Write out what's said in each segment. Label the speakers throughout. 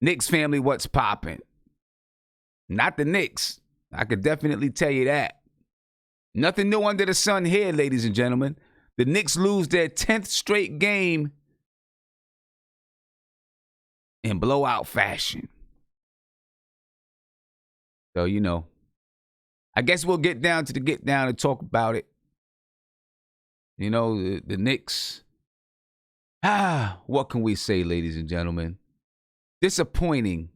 Speaker 1: Knicks family, what's popping? Not the Knicks. I could definitely tell you that. Nothing new under the sun here, ladies and gentlemen. The Knicks lose their 10th straight game in blowout fashion. So, I guess we'll get down and talk about it. The Knicks. What can we say, ladies and gentlemen? Disappointing.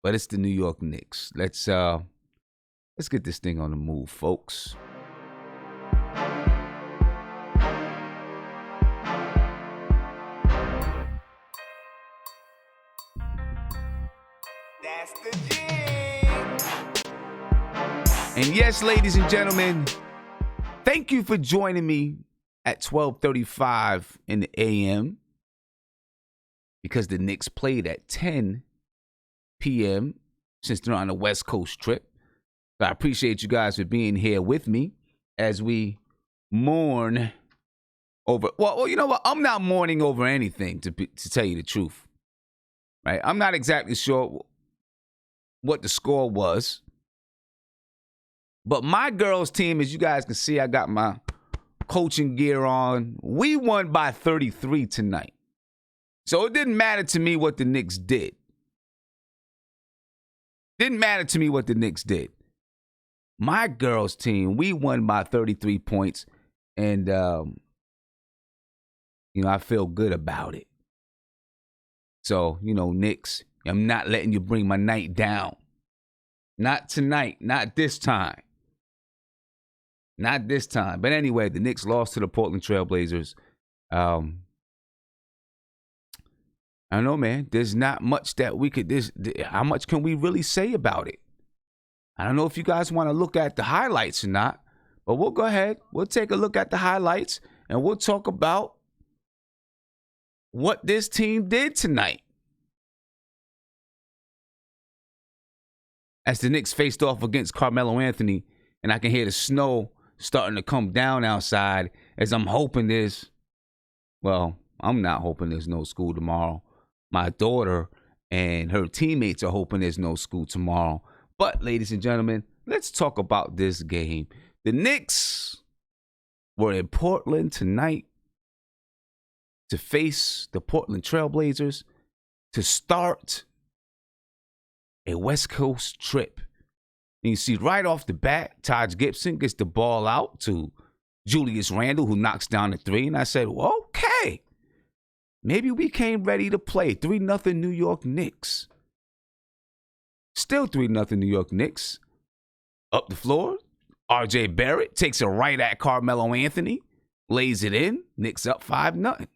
Speaker 1: But it's the New York Knicks. Let's get this thing on the move, folks. That's the jig. And yes, ladies and gentlemen, thank you for joining me at 12:35 in the a.m. because the Knicks played at 10 p.m. since they're on a West Coast trip. So I appreciate you guys for being here with me as we mourn over. Well, you know what? I'm not mourning over anything, to tell you the truth. Right? I'm not exactly sure what the score was. But my girls' team, as you guys can see, I got my coaching gear on. We won by 33 tonight. So it didn't matter to me what the Knicks did. Didn't matter to me what the Knicks did. My girls' team, we won by 33 points. And, I feel good about it. So, Knicks, I'm not letting you bring my night down. Not tonight. Not this time. Not this time. But anyway, the Knicks lost to the Portland Trailblazers. I don't know, man. There's not much that we could... how much can we really say about it? I don't know if you guys want to look at the highlights or not. But we'll go ahead. We'll take a look at the highlights. And we'll talk about what this team did tonight. As the Knicks faced off against Carmelo Anthony. And I can hear the snow starting to come down outside as I'm hoping I'm not hoping there's no school tomorrow. My daughter and her teammates are hoping there's no school tomorrow. But, ladies and gentlemen, let's talk about this game. The Knicks were in Portland tonight to face the Portland Trailblazers to start a West Coast trip. And you see right off the bat, Taj Gibson gets the ball out to Julius Randle, who knocks down the three. And I said, well, okay, maybe we came ready to play. 3-0 New York Knicks. Still 3-0 New York Knicks. Up the floor, R.J. Barrett takes it right at Carmelo Anthony, lays it in, Knicks up 5-0.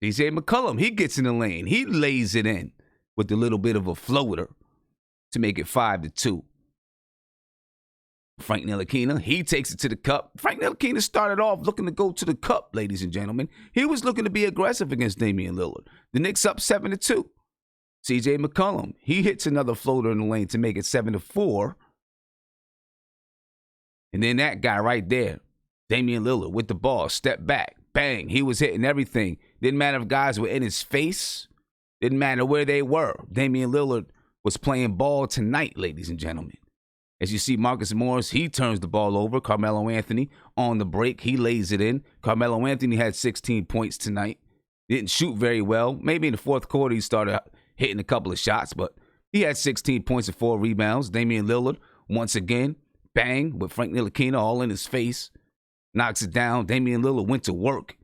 Speaker 1: C.J. McCollum, he gets in the lane. He lays it in with a little bit of a floater to make it 5-2. Frank Ntilikina, he takes it to the cup. Frank Ntilikina started off looking to go to the cup, ladies and gentlemen. He was looking to be aggressive against Damian Lillard. The Knicks up 7-2. C.J. McCollum, he hits another floater in the lane to make it 7-4. And then that guy right there, Damian Lillard with the ball, step back, bang. He was hitting everything. Didn't matter if guys were in his face. Didn't matter where they were. Damian Lillard was playing ball tonight, ladies and gentlemen. As you see, Marcus Morris, he turns the ball over. Carmelo Anthony on the break. He lays it in. Carmelo Anthony had 16 points tonight. Didn't shoot very well. Maybe in the fourth quarter he started hitting a couple of shots, but he had 16 points and 4 rebounds. Damian Lillard, once again, bang, with Frank Ntilikina all in his face. Knocks it down. Damian Lillard went to work.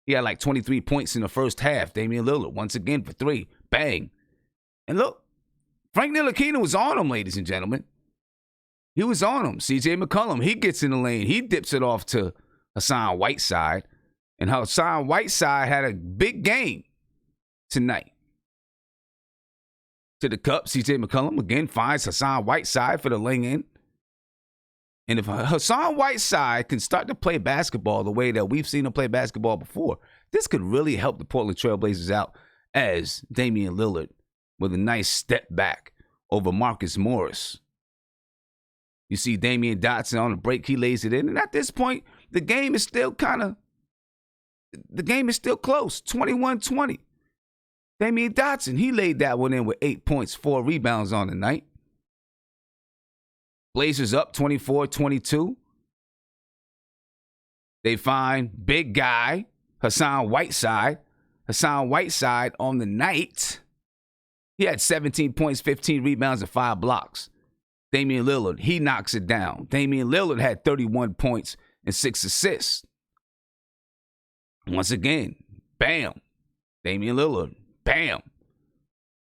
Speaker 1: He had like 23 points in the first half. Damian Lillard, once again, for 3. Bang. And look, Frank Ntilikina was on him, ladies and gentlemen. He was on him. C.J. McCollum, he gets in the lane. He dips it off to Hassan Whiteside. And Hassan Whiteside had a big game tonight. To the cup, C.J. McCollum again finds Hassan Whiteside for the lay-in. And if Hassan Whiteside can start to play basketball the way that we've seen him play basketball before, this could really help the Portland Trailblazers out as Damian Lillard with a nice step back over Marcus Morris. You see Damian Dotson on the break. He lays it in. And at this point, the game is still close. 21-20. Damian Dotson, he laid that one in with 8 points, 4 rebounds on the night. Blazers up 24-22. They find big guy, Hassan Whiteside. Hassan Whiteside on the night, he had 17 points, 15 rebounds, and 5 blocks. Damian Lillard, he knocks it down. Damian Lillard had 31 points and 6 assists. Once again, bam. Damian Lillard, bam.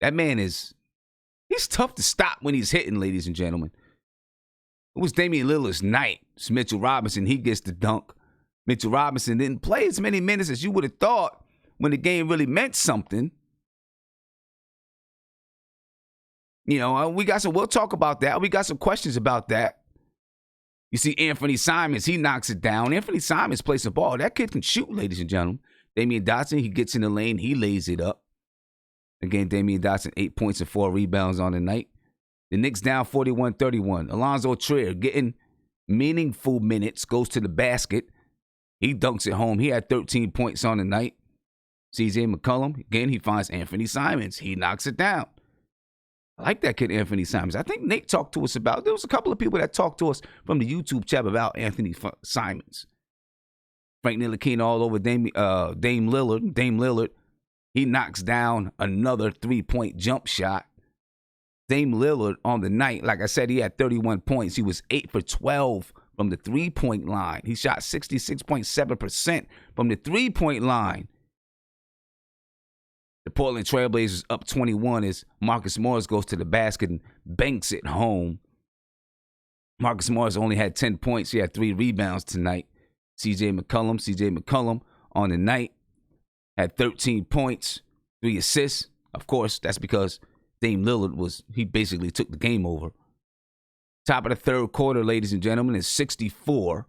Speaker 1: That man he's tough to stop when he's hitting, ladies and gentlemen. It was Damian Lillard's night. It's Mitchell Robinson, he gets the dunk. Mitchell Robinson didn't play as many minutes as you would have thought when the game really meant something. You know, we'll talk about that. We got some questions about that. You see Anthony Simons, he knocks it down. Anthony Simons plays the ball. That kid can shoot, ladies and gentlemen. Damian Dotson, he gets in the lane, he lays it up. Again, Damian Dotson, 8 points and 4 rebounds on the night. The Knicks down 41-31. Alonzo Trier getting meaningful minutes, goes to the basket. He dunks it home. He had 13 points on the night. CJ McCollum, again, he finds Anthony Simons. He knocks it down. I like that kid, Anthony Simons. I think Nate talked to us about, there was a couple of people that talked to us from the YouTube chat about Anthony Simons. Frank Ntilikina all over Dame Lillard. Dame Lillard, he knocks down another 3-point jump shot. Dame Lillard on the night, like I said, he had 31 points. He was 8 for 12 from the 3-point line. He shot 66.7% from the 3-point line. The Portland Trailblazers up 21 as Marcus Morris goes to the basket and banks it home. Marcus Morris only had 10 points. He had 3 rebounds tonight. CJ McCollum on the night had 13 points, 3 assists. Of course, that's because Dame Lillard he basically took the game over. Top of the third quarter, ladies and gentlemen, is 64-43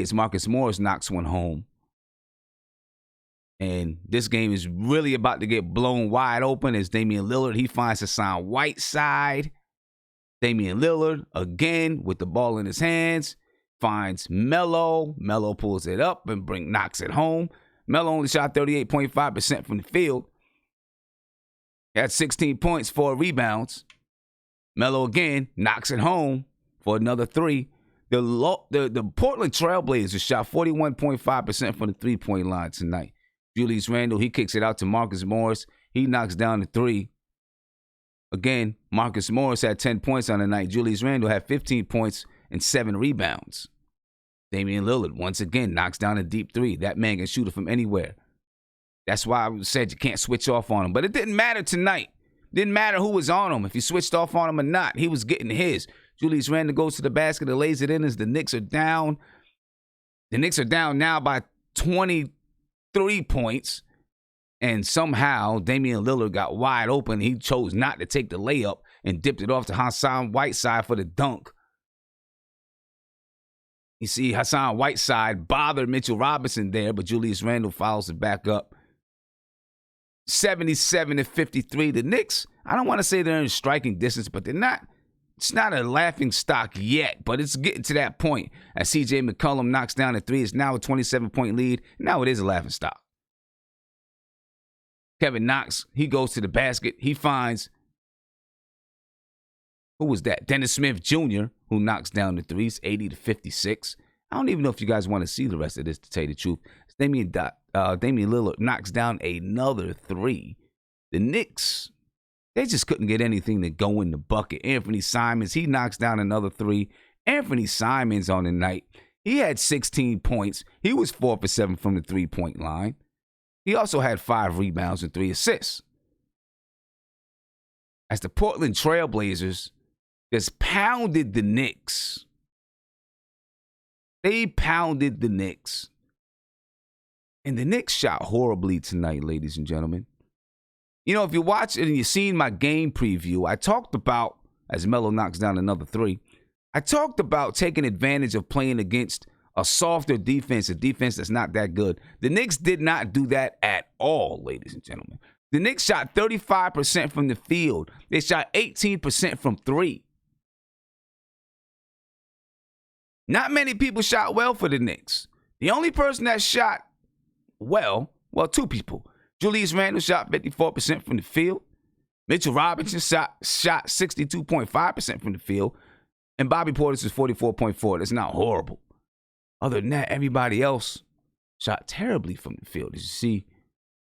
Speaker 1: as Marcus Morris knocks one home. And this game is really about to get blown wide open as Damian Lillard, he finds Hassan Whiteside. Damian Lillard, again, with the ball in his hands, finds Melo. Melo pulls it up and knocks it home. Melo only shot 38.5% from the field. He had 16 points, 4 rebounds. Melo again knocks it home for another 3. The Portland Trailblazers shot 41.5% from the 3-point line tonight. Julius Randle, he kicks it out to Marcus Morris. He knocks down the 3. Again, Marcus Morris had 10 points on the night. Julius Randle had 15 points and 7 rebounds. Damian Lillard, once again, knocks down a deep 3. That man can shoot it from anywhere. That's why I said you can't switch off on him. But it didn't matter tonight. Didn't matter who was on him, if you switched off on him or not. He was getting his. Julius Randle goes to the basket and lays it in as the Knicks are down. The Knicks are down now by 23 points. And somehow Damian Lillard got wide open. He chose not to take the layup and dipped it off to Hassan Whiteside for the dunk. You see, Hassan Whiteside bothered Mitchell Robinson there, but Julius Randle fouls it back up. 77-53. The Knicks, I don't want to say they're in striking distance, but they're not. It's not a laughing stock yet, but it's getting to that point. As CJ McCollum knocks down a 3, it's now a 27-point lead. Now it is a laughing stock. Kevin Knox, he goes to the basket. He finds, who was that? Dennis Smith Jr., who knocks down the 3s, 80-56. I don't even know if you guys want to see the rest of this, to tell you the truth. Damian Lillard knocks down another 3. The Knicks, they just couldn't get anything to go in the bucket. Anthony Simons, he knocks down another 3. Anthony Simons on the night, he had 16 points. He was 4 for 7 from the 3-point line. He also had 5 rebounds and 3 assists. As the Portland Trailblazers just pounded the Knicks. They pounded the Knicks. And the Knicks shot horribly tonight, ladies and gentlemen. You know, if you watch it and you've seen my game preview, I talked about, as Melo knocks down another 3, I talked about taking advantage of playing against a softer defense, a defense that's not that good. The Knicks did not do that at all, ladies and gentlemen. The Knicks shot 35% from the field. They shot 18% from 3. Not many people shot well for the Knicks. The only person that shot well, 2 people. Julius Randle shot 54% from the field. Mitchell Robinson shot 62.5% from the field. And Bobby Portis is 44.4%. That's not horrible. Other than that, everybody else shot terribly from the field. As you see,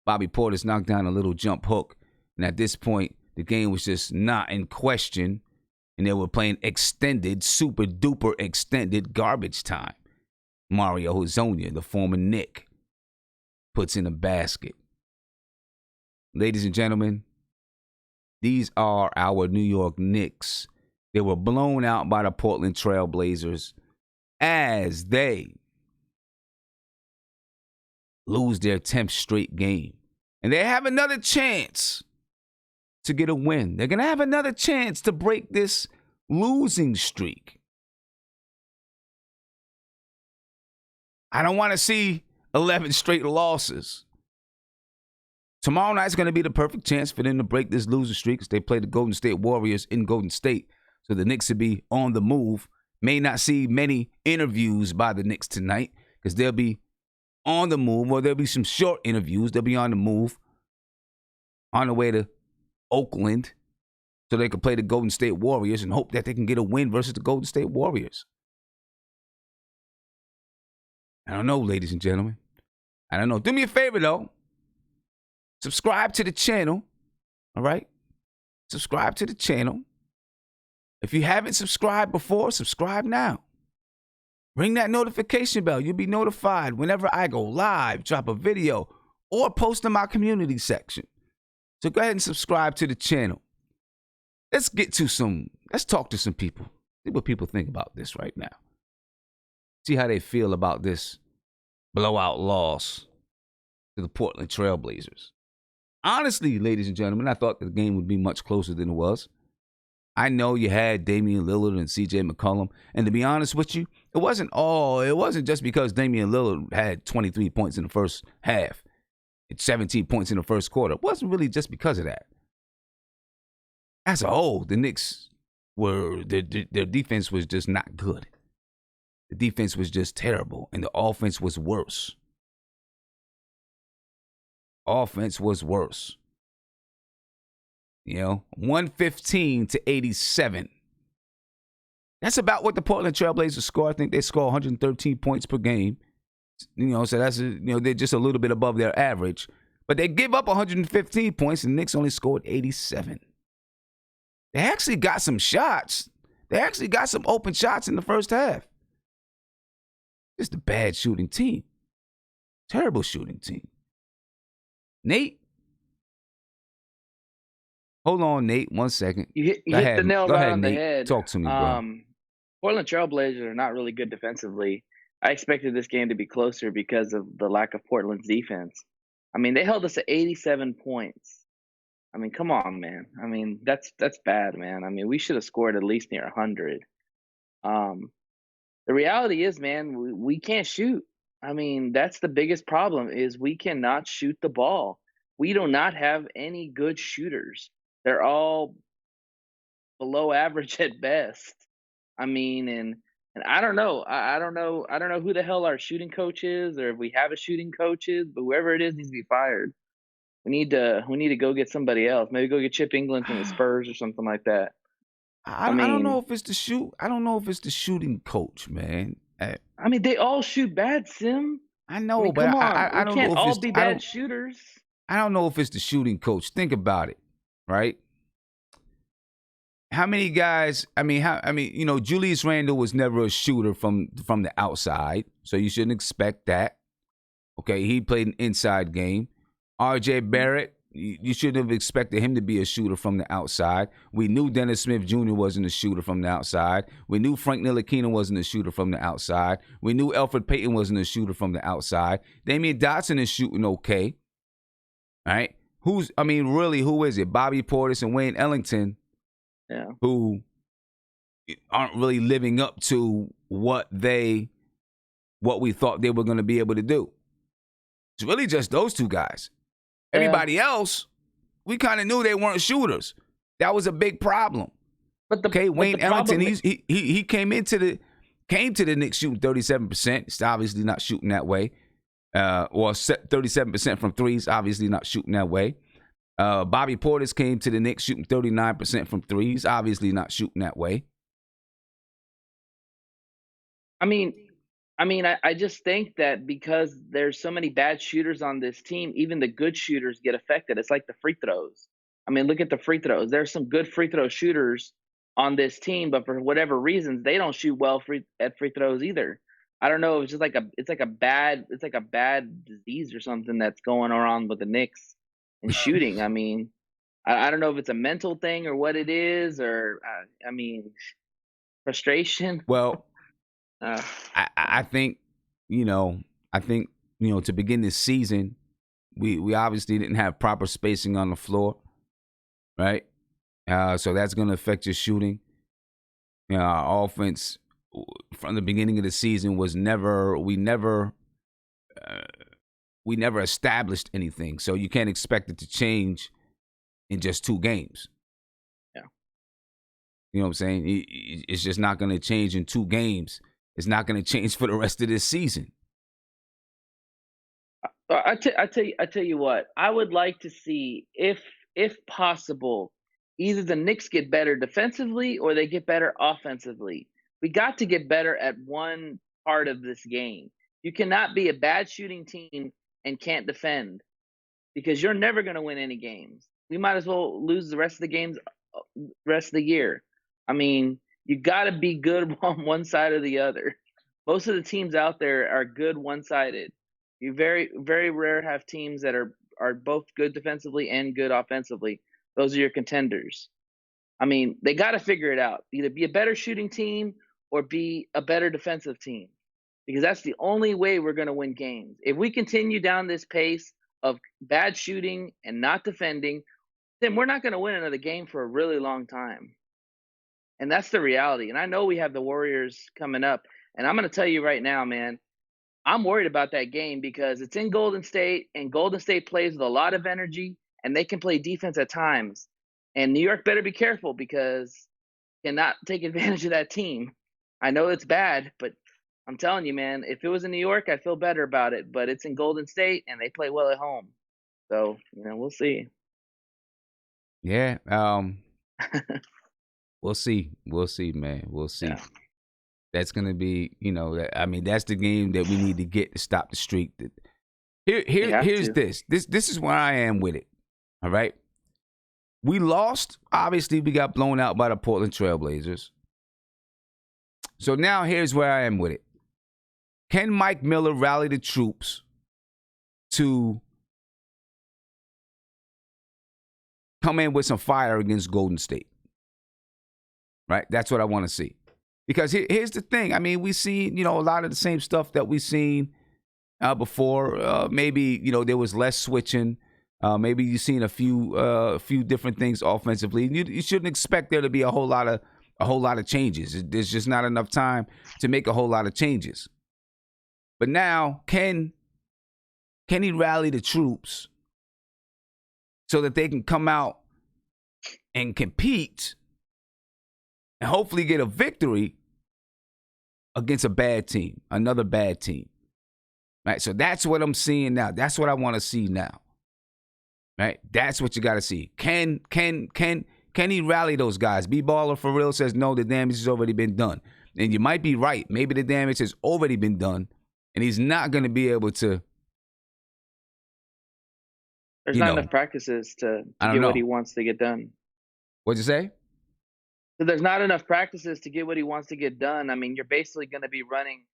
Speaker 1: Bobby Portis knocked down a little jump hook. And at this point, the game was just not in question. And they were playing extended, super duper extended garbage time. Mario Hezonja, the former Knick, puts in a basket. Ladies and gentlemen, these are our New York Knicks. They were blown out by the Portland Trailblazers as they lose their 10th straight game. And they have another chance to get a win. They're going to have another chance to break this losing streak. I don't want to see 11 straight losses. Tomorrow night's going to be the perfect chance for them to break this losing streak because they play the Golden State Warriors in Golden State. So the Knicks will be on the move. May not see many interviews by the Knicks tonight because they'll be on the move, or there'll be some short interviews. They'll be on the move, on the way to Oakland, so they can play the Golden State Warriors and hope that they can get a win versus the Golden State Warriors. I don't know, ladies and gentlemen. I don't know. Do me a favor, though. Subscribe to the channel, all right? Subscribe to the channel. If you haven't subscribed before, subscribe now. Ring that notification bell. You'll be notified whenever I go live, drop a video, or post in my community section. So go ahead and subscribe to the channel. Let's talk to some people. See what people think about this right now. See how they feel about this blowout loss to the Portland Trailblazers. Honestly, ladies and gentlemen, I thought the game would be much closer than it was. I know you had Damian Lillard and CJ McCollum. And to be honest with you, it wasn't just because Damian Lillard had 23 points in the first half and 17 points in the first quarter. It wasn't really just because of that. As a whole, the Knicks their defense was just not good. The defense was just terrible, and the offense was worse. Offense was worse. 115 to 87. That's about what the Portland Trailblazers score. I think they score 113 points per game. So that's they're just a little bit above their average. But they give up 115 points, and the Knicks only scored 87. They actually got some shots. They actually got some open shots in the first half. Just a bad shooting team. Terrible shooting team. Nate? Hold on, Nate. 1 second.
Speaker 2: You hit the nail right on the
Speaker 1: Nate.
Speaker 2: head.
Speaker 1: Talk to me, bro.
Speaker 2: Portland Trailblazers are not really good defensively. I expected this game to be closer because of the lack of Portland's defense. I mean, they held us to 87 points. I mean, come on, man. I mean, that's bad, man. I mean, we should have scored at least near 100. The reality is, man, we can't shoot. I mean, that's the biggest problem is we cannot shoot the ball. We do not have any good shooters. They're all below average at best. I mean, and I don't know. I don't know who the hell our shooting coach is, or if we have a shooting coach is, but whoever it is needs to be fired. We need to go get somebody else. Maybe go get Chip England from the Spurs or something like that.
Speaker 1: I don't know if it's the shooting coach, man.
Speaker 2: I mean, they all shoot bad, Sim.
Speaker 1: I know, but I don't know if
Speaker 2: can't all be bad shooters.
Speaker 1: I don't know if it's the shooting coach. Think about it, right? How many guys? Julius Randle was never a shooter from the outside, so you shouldn't expect that. Okay, he played an inside game. R.J. Barrett, you shouldn't have expected him to be a shooter from the outside. We knew Dennis Smith Jr. wasn't a shooter from the outside. We knew Frank Ntilikina wasn't a shooter from the outside. We knew Elfrid Payton wasn't a shooter from the outside. Damian Dotson is shooting okay. All right? Who is it? Bobby Portis and Wayne Ellington, who aren't really living up to what we thought they were going to be able to do. It's really just those two guys. Everybody else, we kind of knew they weren't shooters. That was a big problem. Wayne Ellington, he came to the Knicks shooting 37%. He's obviously not shooting that way. 37% from threes, obviously not shooting that way. Bobby Portis came to the Knicks shooting 39% from threes, obviously not shooting that way.
Speaker 2: I just think that because there's so many bad shooters on this team, even the good shooters get affected. It's like the free throws. Look at the free throws. There's some good free throw shooters on this team, but for whatever reasons, they don't shoot well at free throws either. I don't know. It's just like a bad disease or something that's going around with the Knicks and shooting. I don't know if it's a mental thing or what it is, or frustration.
Speaker 1: Well, I think, to begin this season, we obviously didn't have proper spacing on the floor, right? So that's going to affect your shooting. Our offense from the beginning of the season was we never established anything. So you can't expect it to change in just 2 games.
Speaker 2: Yeah.
Speaker 1: You know what I'm saying? It's just not going to change in 2 games. It's not going to change for the rest of this season.
Speaker 2: I tell you what, I would like to see, if possible, either the Knicks get better defensively or they get better offensively. We got to get better at one part of this game. You cannot be a bad shooting team and can't defend, because you're never going to win any games. We might as well lose the rest of the games, rest of the year. You got to be good on one side or the other. Most of the teams out there are good one-sided. You very, very rare have teams that are both good defensively and good offensively. Those are your contenders. They got to figure it out. Either be a better shooting team or be a better defensive team, because that's the only way we're going to win games. If we continue down this pace of bad shooting and not defending, then we're not going to win another game for a really long time. And that's the reality. And I know we have the Warriors coming up. And I'm going to tell you right now, man, I'm worried about that game because it's in Golden State, and Golden State plays with a lot of energy, and they can play defense at times. And New York better be careful, because cannot take advantage of that team. I know it's bad, but I'm telling you, man, if it was in New York, I'd feel better about it. But it's in Golden State, and they play well at home. So, we'll see.
Speaker 1: Yeah. We'll see. We'll see, man. We'll see.
Speaker 2: Yeah.
Speaker 1: That's going to be, that's the game that we need to get to stop the streak. Here's this. This is where I am with it. All right. We lost. Obviously, we got blown out by the Portland Trailblazers. So now here's where I am with it. Can Mike Miller rally the troops to come in with some fire against Golden State? Right? That's what I want to see. Because here's the thing. We've seen, a lot of the same stuff that we've seen before. Maybe, there was less switching. Maybe you've seen a few different things offensively. You shouldn't expect there to be a whole lot of changes. There's just not enough time to make a whole lot of changes. But now, can he rally the troops so that they can come out and compete and hopefully get a victory against another bad team? Right? So that's what I'm seeing now. That's what I want to see now. Right? That's what you got to see. Can he rally those guys? B-Baller for real says no, the damage has already been done. And you might be right. Maybe the damage has already been done, and he's not going to be able to.
Speaker 2: There's not enough practices to get what he wants to get done.
Speaker 1: What'd you say?
Speaker 2: So there's not enough practices to get what he wants to get done. You're basically going to be running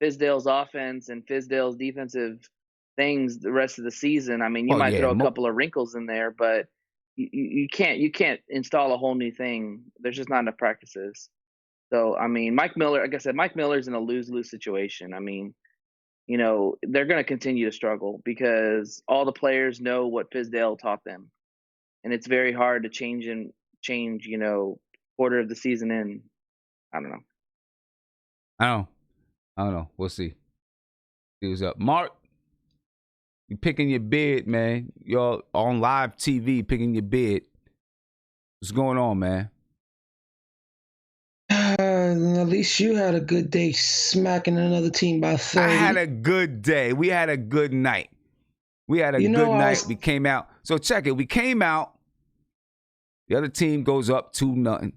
Speaker 2: Fizdale's offense and Fizdale's defensive things the rest of the season. You might throw a couple of wrinkles in there, but you can't install a whole new thing. There's just not enough practices. So, Mike Miller, like I said, Mike Miller's in a lose-lose situation. They're going to continue to struggle because all the players know what Fizdale taught them. And it's very hard to change, quarter of the season in. I don't know.
Speaker 1: I don't know. We'll see. See what's up. Mark, you picking your bid, man. You're on live TV picking your bid. What's going on, man?
Speaker 3: man. At least you had a good day smacking another team by 30.
Speaker 1: I had a good day. We had a good night. We had a good night. We came out. So check it. We came out. The other team goes up 2-0.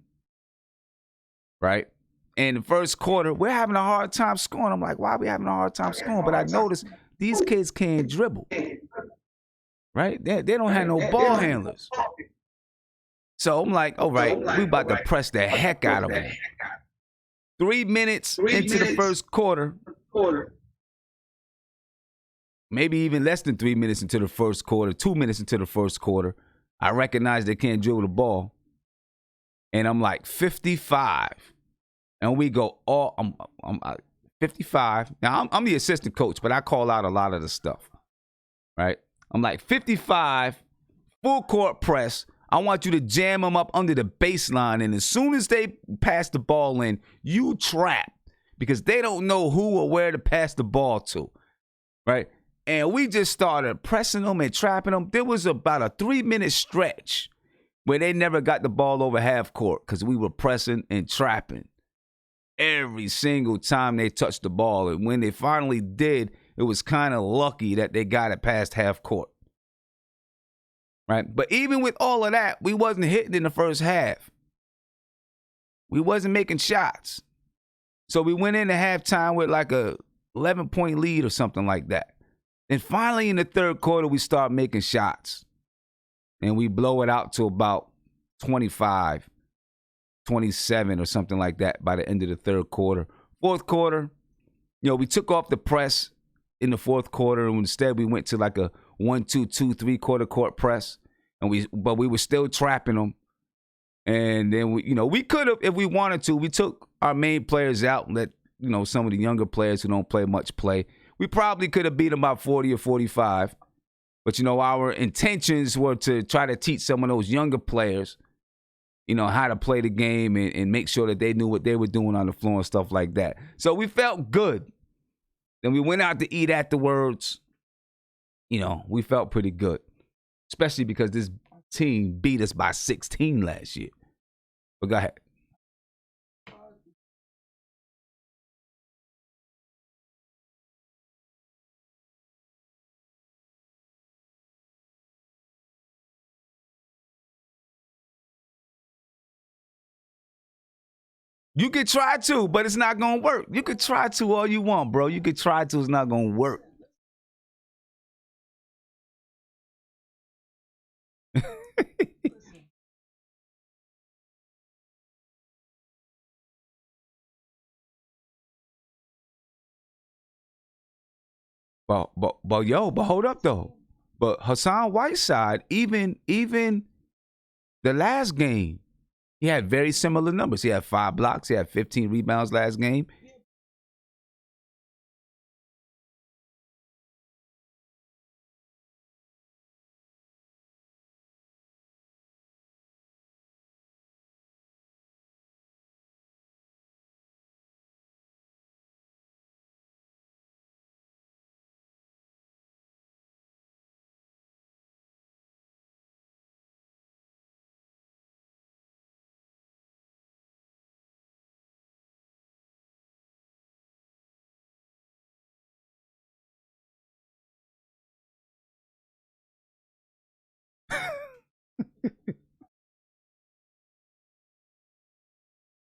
Speaker 1: Right? And the first quarter, we're having a hard time scoring. I'm like, why are we having a hard time scoring? But I noticed these kids can't dribble. Right? They don't have no ball handlers. So I'm like, all right, we about to press the heck out of them. 3 minutes into the first quarter, maybe even less than 3 minutes into the first quarter, 2 minutes into the first quarter, I recognize they can't dribble the ball. And I'm like, 55. And we go, I'm 55. Now, I'm the assistant coach, but I call out a lot of the stuff. Right? I'm like, 55, full court press. I want you to jam them up under the baseline. And as soon as they pass the ball in, you trap. Because they don't know who or where to pass the ball to. Right? And we just started pressing them and trapping them. There was about a 3-minute stretch where they never got the ball over half court because we were pressing and trapping every single time they touched the ball. And when they finally did, it was kind of lucky that they got it past half court. Right? But even with all of that, we wasn't hitting in the first half. We wasn't making shots. So we went into halftime with like a 11-point lead or something like that. And finally in the third quarter, we start making shots. And we blow it out to about 25, 27 or something like that by the end of the third quarter. Fourth quarter, we took off the press in the fourth quarter, and instead we went to like a 1-2-2 3-quarter court press, but we were still trapping them. And then we could have, if we wanted to, we took our main players out and let some of the younger players who don't play much play. We probably could have beat them by 40 or 45, but our intentions were to try to teach some of those younger players, how to play the game and make sure that they knew what they were doing on the floor and stuff like that. So we felt good. Then we went out to eat afterwards. We felt pretty good, especially because this team beat us by 16 last year. But go ahead. You could try to, but it's not going to work. You could try to all you want, bro. You could try to. It's not going to work. But hold up though. But Hassan Whiteside, even the last game, he had very similar numbers. He had 5 blocks. He had 15 rebounds last game.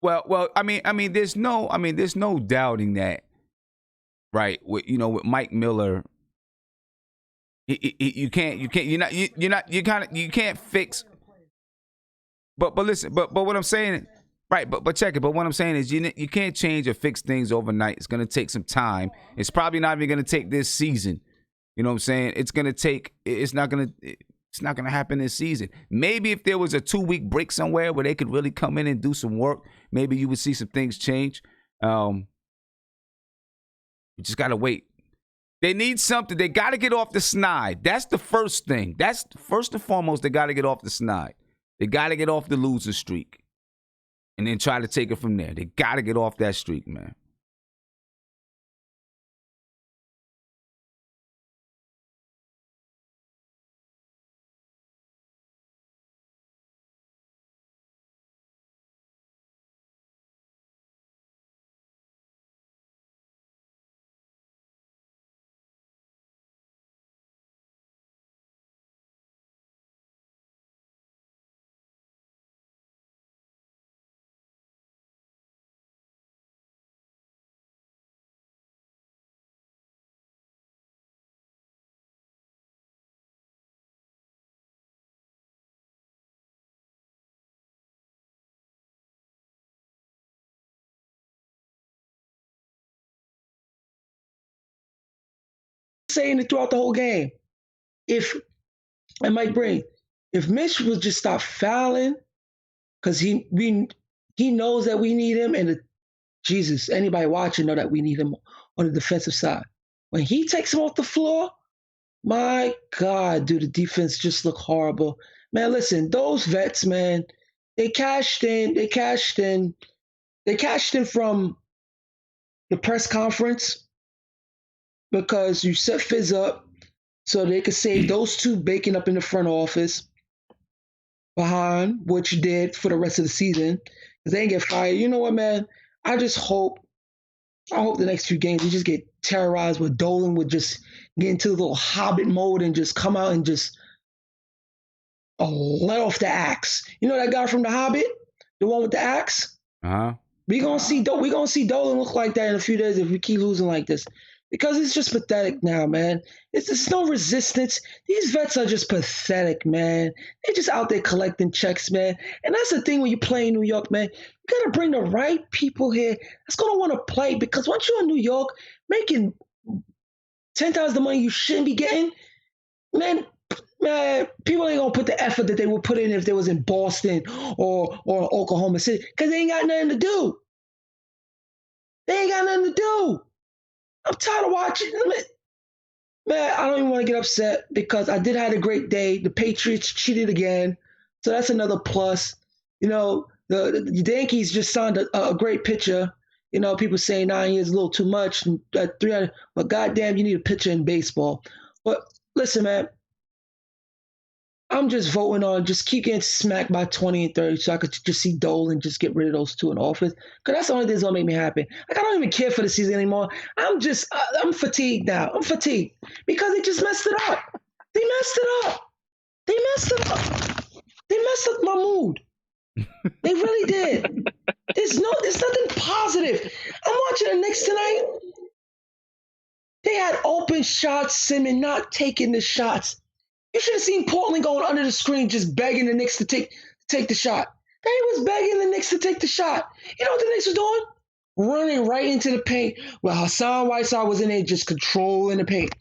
Speaker 1: Well, I mean, there's no doubting that, right? With Mike Miller, you can't fix. But listen, but what I'm saying, right? But check it. But what I'm saying is, you can't change or fix things overnight. It's gonna take some time. It's probably not even gonna take this season. You know what I'm saying? It's gonna take. It's not gonna happen this season. Maybe if there was a 2-week break somewhere where they could really come in and do some work, maybe you would see some things change. You just gotta wait. They need something. They gotta get off the snide. That's the first thing. That's first and foremost. They gotta get off the snide. They gotta get off the loser streak, and then try to take it from there. They gotta get off that streak, man.
Speaker 3: saying it throughout the whole game. If and Mike Breen, if Mitch would just stop fouling, because he knows that we need him, and Jesus, anybody watching know that we need him on the defensive side. When he takes him off the floor, my God, dude, the defense just look horrible. Man, listen, those vets, man, they cashed in. They cashed in. They cashed in from the press conference because you set Fizz up so they could save those two baking up in the front office behind, which you did for the rest of the season, because they didn't get fired. You know what, man? I hope the next few games we just get terrorized with Dolan would just get into a little hobbit mode and just come out and just let off the axe. You know that guy from The Hobbit, the one with the axe?
Speaker 1: Uh-huh.
Speaker 3: We gonna see Dolan look like that in a few days if we keep losing like this. Because it's just pathetic now, man. It's no resistance. These vets are just pathetic, man. They're just out there collecting checks, man. And that's the thing when you play in New York, man. You gotta bring the right people here that's gonna want to play. Because once you're in New York, making 10 times the money you shouldn't be getting, man, people ain't gonna put the effort that they would put in if they was in Boston or Oklahoma City, because they ain't got nothing to do. They ain't got nothing to do. I'm tired of watching. Man, I don't even want to get upset because I did have a great day. The Patriots cheated again, so that's another plus. You know, the Yankees just signed a great pitcher. You know, people saying 9 years is a little too much, and 300. But goddamn, you need a pitcher in baseball. But listen, man, I'm just voting on just keep getting smacked by 20 and 30 so I could just see Dolan just get rid of those two in office. Because that's the only thing that's going to make me happy. Like, I don't even care for the season anymore. I'm fatigued now. I'm fatigued because they just messed it up. They messed it up. They messed it up. They messed up my mood. They really did. There's nothing positive. I'm watching the Knicks tonight. They had open shots, Simmons not taking the shots. You should have seen Portland going under the screen just begging the Knicks to take the shot. They was begging the Knicks to take the shot. You know what the Knicks was doing? Running right into the paint. Well, Hassan Whiteside was in there just controlling the paint.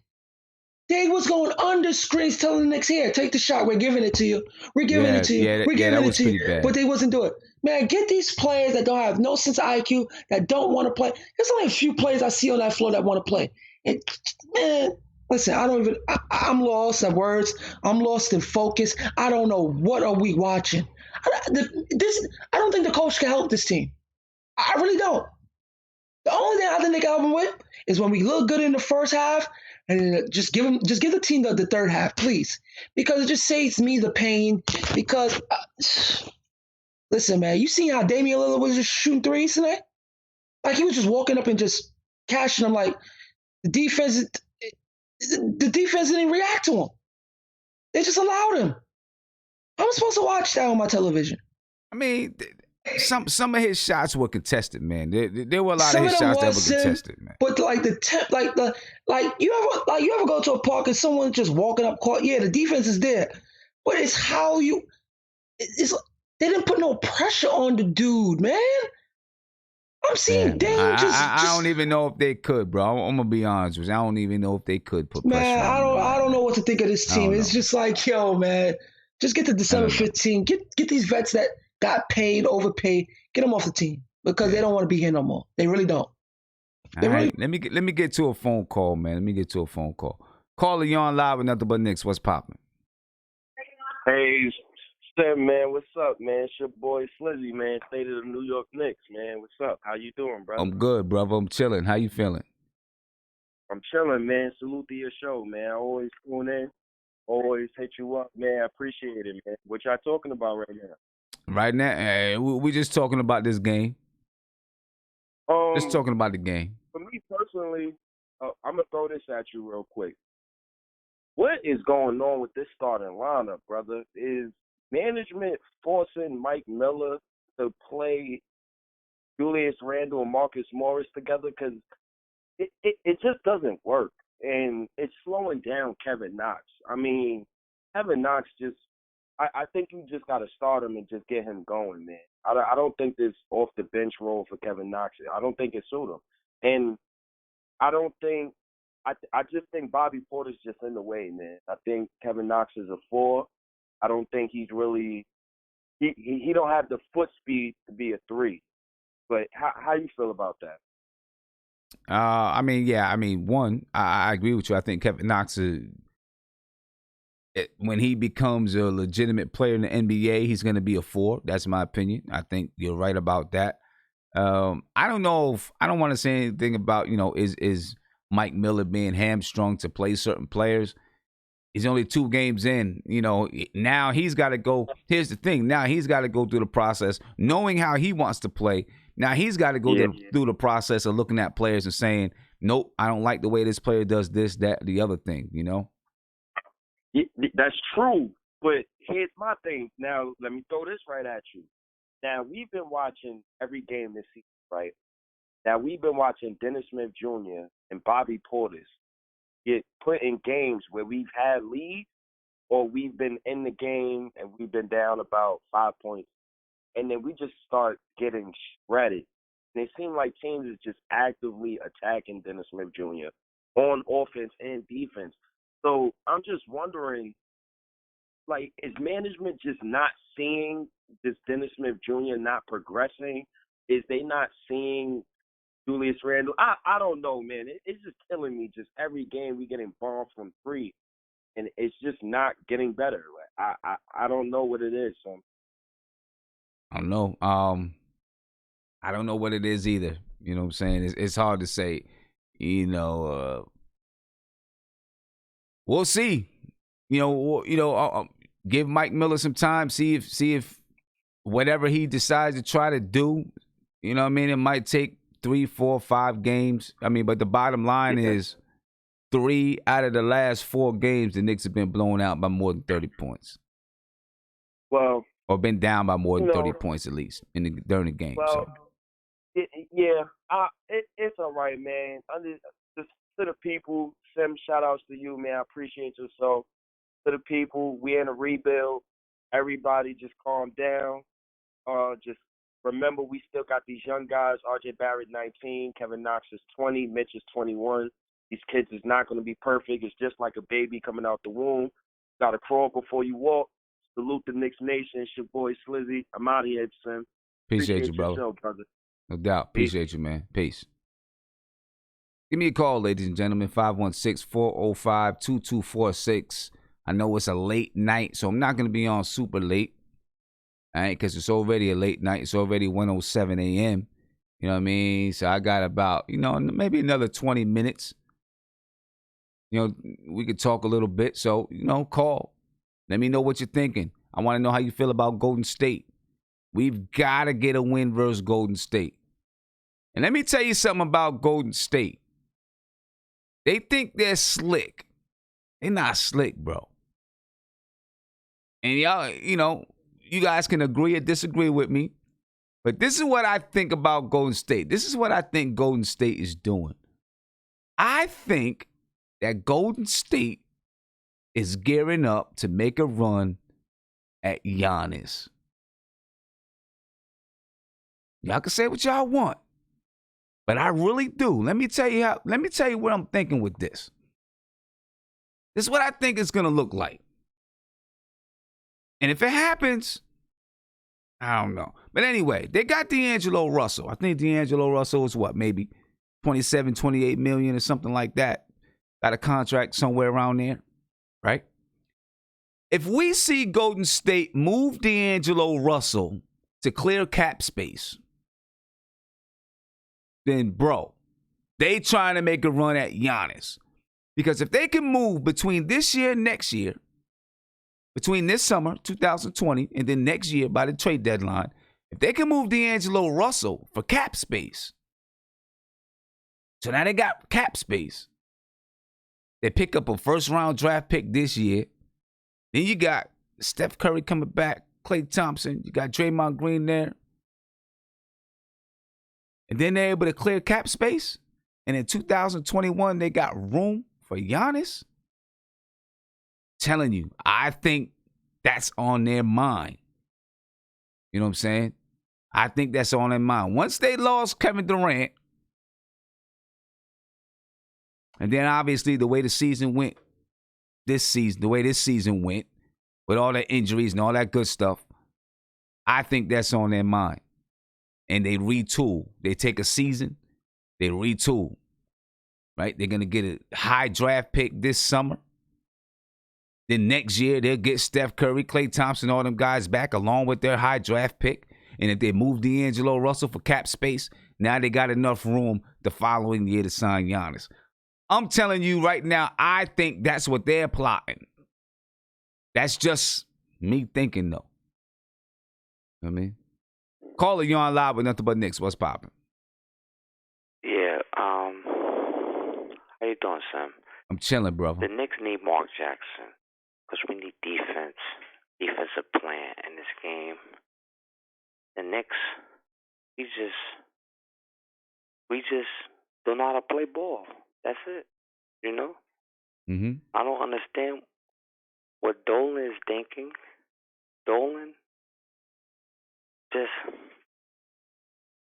Speaker 3: They was going under screens telling the Knicks, here, take the shot. We're giving it to you. We're giving it to you. We're giving it to you.
Speaker 1: Bad.
Speaker 3: But they wasn't doing it. Man, get these players that don't have no sense of IQ, that don't want to play. There's only a few players I see on that floor that want to play. And, man, listen, I'm lost in words. I'm lost in focus. I don't know what are we watching. I don't think the coach can help this team. I really don't. The only thing I think they can help him with is when we look good in the first half, and just give the team the third half, please, because it just saves me the pain. Because listen, man, you see how Damian Lillard was just shooting threes tonight? Like he was just walking up and just cashing them. Like the defense didn't react to him. They just allowed him. I'm supposed to watch that on my television.
Speaker 1: I mean, some of his shots were contested, man. There were a lot of his shots that were contested, man.
Speaker 3: But like you ever go to a park and someone's just walking up court? Yeah, the defense is there, but it's how they didn't put no pressure on the dude, man. I'm seeing Dame
Speaker 1: I don't even know if they could, bro. I'm gonna be honest with you. I don't even know if they could put pressure on him.
Speaker 3: I don't know what to think of this team. It's just like, yo, man, just get to December 15. Get these vets that got paid, overpaid, get them off the team because they don't want to be here no more. They really don't.
Speaker 1: All right, let me get to a phone call, man. Let me get to a phone call. Caller, you on live with Nothing But Knicks. What's popping?
Speaker 4: Hey, Sam, man. What's up, man? It's your boy Slizzy, man. State of the New York Knicks, man. What's up? How you doing, brother?
Speaker 1: I'm good, brother. I'm chilling. How you feeling?
Speaker 4: I'm chilling, man. Salute to your show, man. I always tune in. Always hit you up, man. I appreciate it, man. What y'all talking about right now?
Speaker 1: Right now, we just talking about this game. Just talking about the game.
Speaker 4: For me personally, I'm going to throw this at you real quick. What is going on with this starting lineup, brother? Is management forcing Mike Miller to play Julius Randle and Marcus Morris together? Because it just doesn't work. And it's slowing down Kevin Knox. I mean, Kevin Knox I think you just got to start him and just get him going, man. I don't think this off-the-bench role for Kevin Knox, I don't think it suit him. And I don't think I just think Bobby Porter's just in the way, man. I think Kevin Knox is a 4. I don't think he's really he don't have the foot speed to be a 3. But how you feel about that?
Speaker 1: I mean, one, I agree with you. I think Kevin Knox when he becomes a legitimate player in the NBA, he's going to be a 4. That's my opinion. I think you're right about that. I don't know if I don't want to say anything about, is Mike Miller being hamstrung to play certain players. He's only 2 games in, now he's got to go. Here's the thing. Now he's got to go through the process, knowing how he wants to play. Now he's got to go through the process of looking at players and saying, nope, I don't like the way this player does this, that, the other thing,
Speaker 4: That's true. But here's my thing. Now, let me throw this right at you. Now, we've been watching every game this season, right? Now, we've been watching Dennis Smith Jr. and Bobby Portis get put in games where we've had leads or we've been in the game and we've been down about 5 points. And then we just start getting shredded. And it seems like teams is just actively attacking Dennis Smith Jr. on offense and defense. So I'm just wondering, is management just not seeing this Dennis Smith Jr. not progressing? Is they not seeing Julius Randle? I don't know, man. It's just killing me. Just every game we getting bombed from 3, and it's just not getting better. I don't know what it is. So.
Speaker 1: I don't know. I don't know what it is either. You know what I'm saying? It's hard to say. We'll see. Give Mike Miller some time. See if whatever he decides to try to do, it might take 3, 4, 5 games. But the bottom line is 3 out of the last 4 games, the Knicks have been blown out by more than 30 points.
Speaker 4: Well,
Speaker 1: or been down by more than 30 points at least during the game.
Speaker 4: Well,
Speaker 1: so.
Speaker 4: It's all right, man. Just to the people, Sim, shout outs to you, man. I appreciate you. So, to the people, we're in a rebuild. Everybody just calm down. Just remember, we still got these young guys. RJ Barrett, 19. Kevin Knox is 20. Mitch is 21. These kids is not going to be perfect. It's just like a baby coming out the womb. Got to crawl before you walk. Salute the Knicks Nation. It's your boy Slizzy. I'm out of here, Sim.
Speaker 1: Appreciate you, brother.
Speaker 4: Show, brother.
Speaker 1: No doubt. Appreciate you, man. Peace. Give me a call, ladies and gentlemen, 516-405-2246. I know it's a late night, so I'm not going to be on super late, all right, because it's already a late night. It's already 1:07 a.m., you know what I mean? So I got about, maybe another 20 minutes. We could talk a little bit, so, call. Let me know what you're thinking. I want to know how you feel about Golden State. We've got to get a win versus Golden State. And let me tell you something about Golden State. They think they're slick. They're not slick, bro. And y'all, you guys can agree or disagree with me. But this is what I think about Golden State. This is what I think Golden State is doing. I think that Golden State is gearing up to make a run at Giannis. Y'all can say what y'all want, but I really do. Let me tell you what I'm thinking with this. This is what I think it's gonna look like. And if it happens, I don't know. But anyway, they got D'Angelo Russell. I think D'Angelo Russell is maybe 27, 28 million or something like that. Got a contract somewhere around there, right? If we see Golden State move D'Angelo Russell to clear cap space, then, bro, they trying to make a run at Giannis. Because if they can move between this year and next year, between this summer, 2020, and then next year by the trade deadline, if they can move D'Angelo Russell for cap space, so now they got cap space. They pick up a first-round draft pick this year. Then you got Steph Curry coming back, Klay Thompson. You got Draymond Green there. And then they're able to clear cap space. And in 2021, they got room for Giannis. Telling you, I think that's on their mind. You know what I'm saying? I think that's on their mind. Once they lost Kevin Durant, And then obviously the way the season went this season went with all the injuries and all that good stuff, I think that's on their mind. And they retool. They take a season, they retool. Right? They're going to get a high draft pick this summer. Then next year, they'll get Steph Curry, Klay Thompson, all them guys back along with their high draft pick. And if they move D'Angelo Russell for cap space, now they got enough room the following year to sign Giannis. I'm telling you right now, I think that's what they're plotting. That's just me thinking, though. You know what I mean? Caller, you on live with Nothing But Knicks. What's popping?
Speaker 5: Yeah, how you doing, Sam?
Speaker 1: I'm chilling, brother.
Speaker 5: The Knicks need Mark Jackson because we need defensive plan in this game. The Knicks, we just don't know how to play ball. That's it, you know?
Speaker 1: Mm-hmm.
Speaker 5: I don't understand what Dolan is thinking. Dolan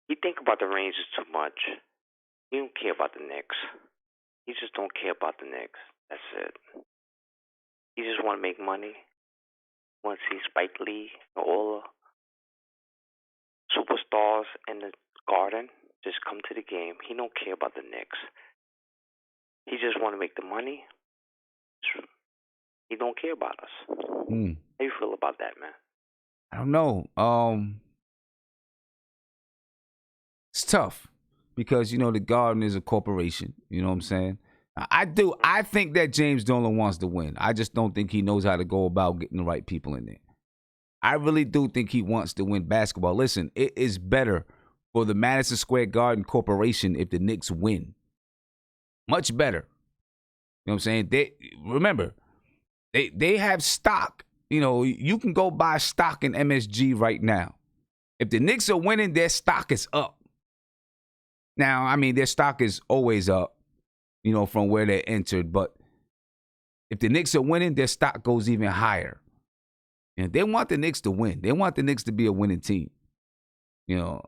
Speaker 5: he think about the Rangers too much. He don't care about the Knicks. He just don't care about the Knicks. That's it. He just want to make money. Want to see Spike Lee and all the superstars in the Garden just come to the game. He don't care about the Knicks. He just want to make the money. He don't care about us. How you feel about that, man?
Speaker 1: I don't know. It's tough because, you know, the Garden is a corporation. You know what I'm saying? I think that James Dolan wants to win. I just don't think he knows how to go about getting the right people in there. I really do think he wants to win basketball. Listen, it is better for the Madison Square Garden Corporation if the Knicks win. Much better. You know what I'm saying? They have stock. You know, you can go buy stock in MSG right now. If the Knicks are winning, their stock is up. Now, I mean, their stock is always up, you know, from where they entered. But if the Knicks are winning, their stock goes even higher. And they want the Knicks to win. They want the Knicks to be a winning team. You know,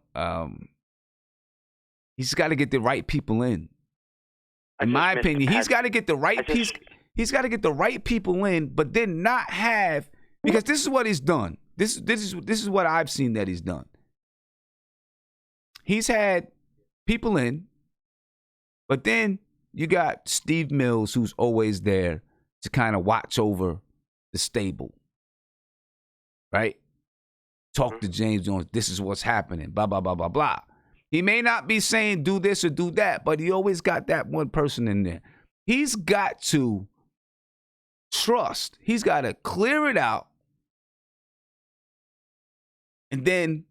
Speaker 1: he's got to get the right people in. In my opinion, he's got to get the right piece. He's got to get the right people in, but then not have, because this is what he's done. This is what I've seen that he's done. He's had people in, but then you got Steve Mills, who's always there to kind of watch over the stable, right? Talk to James Jones. This is what's happening. Blah blah blah blah blah. He may not be saying do this or do that, but he always got that one person in there. He's got to trust. He's got to clear it out. And then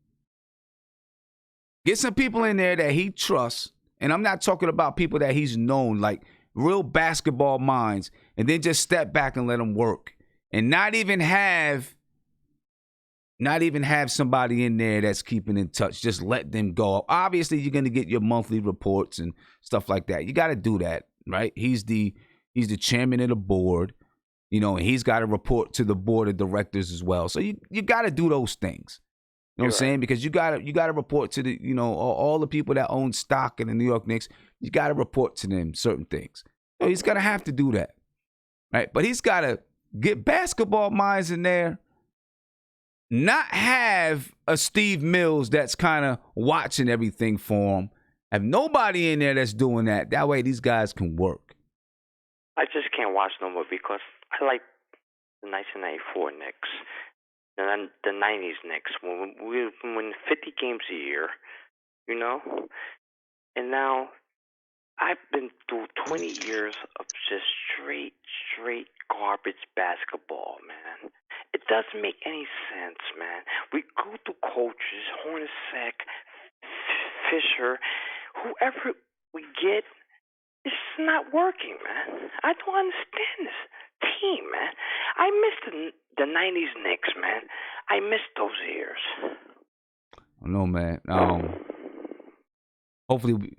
Speaker 1: get some people in there that he trusts. And I'm not talking about people that he's known, like real basketball minds. And then just step back and let them work. And not even have somebody in there that's keeping in touch. Just let them go. Obviously, you're going to get your monthly reports and stuff like that. You got to do that, right? He's the chairman of the board, you know, and he's got to report to the board of directors as well. So you got to do those things. You know what I'm saying? Because you got to report to the, you know, all the people that own stock in the New York Knicks. You got to report to them certain things. So he's going to have to do that, right? But he's got to get basketball minds in there. Not have a Steve Mills that's kind of watching everything for him. Have nobody in there that's doing that. That way these guys can work.
Speaker 5: I just can't watch no more because I like the 1994 Knicks, and the 90s Knicks when we win 50 games a year, you know. And now I've been through 20 years of just straight garbage basketball, man. It doesn't make any sense, man. We go through coaches, Hornacek, Fisher, whoever we get, it's not working, man. I don't understand this team, man. I miss the 90s Knicks, man. I miss those years.
Speaker 1: I know, man. Hopefully,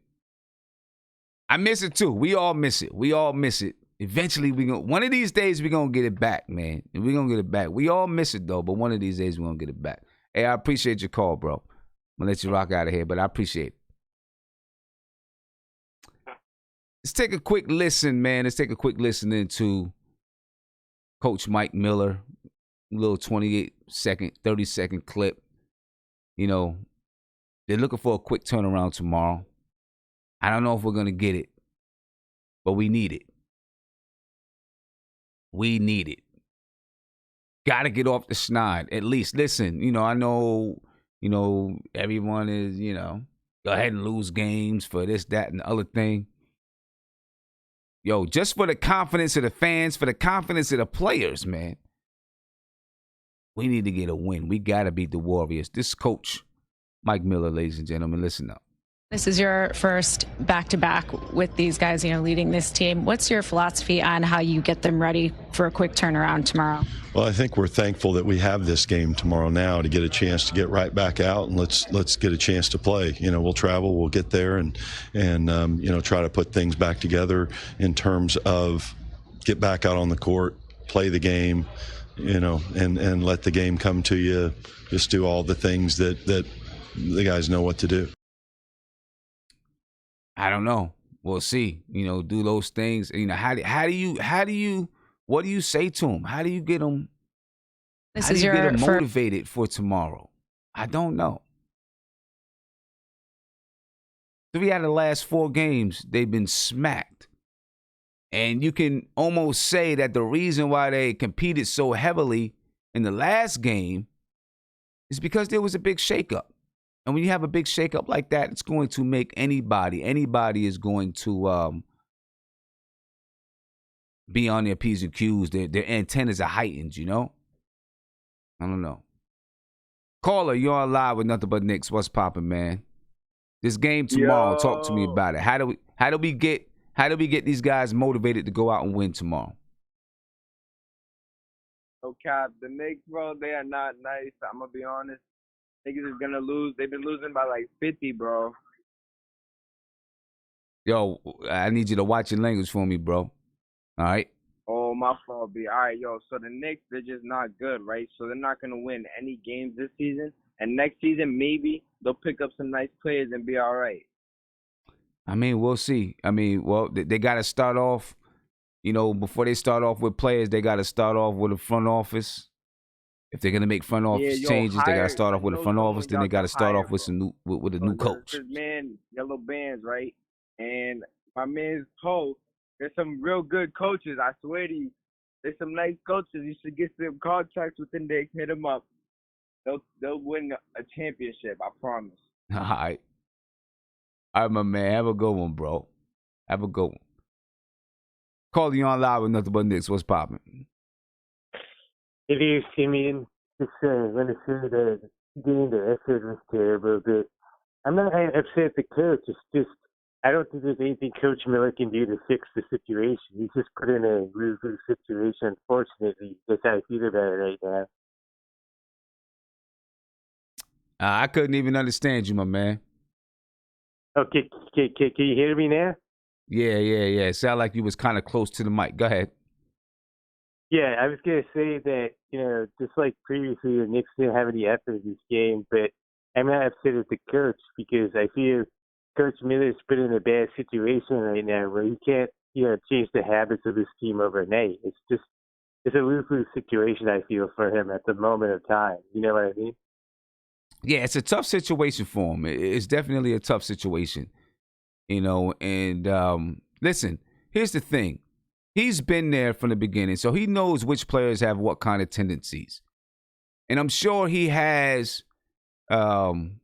Speaker 1: I miss it too. We all miss it. Eventually, one of these days, we're going to get it back, man. We're going to get it back. We all miss it, though, but one of these days, we're going to get it back. Hey, I appreciate your call, bro. I'm going to let you rock out of here, but I appreciate it. Let's take a quick listen, man. Let's take a quick listen into Coach Mike Miller. A little 28-second, 30-second clip. You know, they're looking for a quick turnaround tomorrow. I don't know if we're going to get it, but we need it. We need it. Got to get off the schneid. At least, listen, I know, everyone is, go ahead and lose games for this, that, and the other thing. Yo, just for the confidence of the fans, for the confidence of the players, man, we need to get a win. We got to beat the Warriors. This Coach Mike Miller, ladies and gentlemen, listen up.
Speaker 6: This is your first back-to-back with these guys, leading this team. What's your philosophy on how you get them ready for a quick turnaround tomorrow?
Speaker 7: Well, I think we're thankful that we have this game tomorrow now to get a chance to get right back out and let's get a chance to play. We'll travel, we'll get there, and try to put things back together in terms of get back out on the court, play the game, and let the game come to you. Just do all the things that the guys know what to do.
Speaker 1: I don't know. We'll see. Do those things. What do you say to them? How do you get them? How do you get them motivated for tomorrow? I don't know. 3 out of the last 4 games, they've been smacked. And you can almost say that the reason why they competed so heavily in the last game is because there was a big shakeup. And when you have a big shakeup like that, it's going to make anybody is going to be on their P's and Q's. Their antennas are heightened, I don't know. Caller, you're on live with Nothing But Knicks. What's popping, man? This game tomorrow, talk to me about it. How do we get these guys motivated to go out and win tomorrow?
Speaker 8: Oh, Cap, the Knicks, bro, they are not nice. I'm going to be honest. Niggas is going to lose. They've been losing by like 50, bro.
Speaker 1: Yo, I need you to watch your language for me, bro. All right?
Speaker 8: Oh, my fault, B. All right, yo, so the Knicks, they're just not good, right? So they're not going to win any games this season. And next season, maybe they'll pick up some nice players and be all right.
Speaker 1: We'll see. They got to start off, before they start off with players, they got to start off with a front office. If they're gonna make front office changes, they gotta start off with a front office. Then they gotta start off with with a new coach.
Speaker 8: This man, yellow bands, right? And my man's Poe. There's some real good coaches. I swear to you, there's some nice coaches. You should get some contracts with the Knicks. Hit them up. They'll win a championship. I promise.
Speaker 1: All right, my man. Have a good one, bro. Have a good one. Call you on live with Nothing But Knicks. What's popping?
Speaker 9: It is, Simeon. Just want to say that getting the effort was terrible, but I'm not upset at the coach. It's just, I don't think there's anything Coach Miller can do to fix the situation. He's just put in a lose-lose situation, unfortunately. That's how I feel about it right now.
Speaker 1: I couldn't even understand you, my man.
Speaker 9: Okay, can you hear me now?
Speaker 1: Yeah. It sounded like you was kind of close to the mic. Go ahead.
Speaker 9: Yeah, I was going to say that, just like previously, the Knicks didn't have any effort in this game, but I'm not upset at the coach because I feel Coach Miller's put in a bad situation right now where he can't, change the habits of his team overnight. It's a lose-lose situation, I feel, for him at the moment of time. You know what I mean?
Speaker 1: Yeah, it's a tough situation for him. It's definitely a tough situation, and listen, here's the thing. He's been there from the beginning, so he knows which players have what kind of tendencies. And I'm sure he has some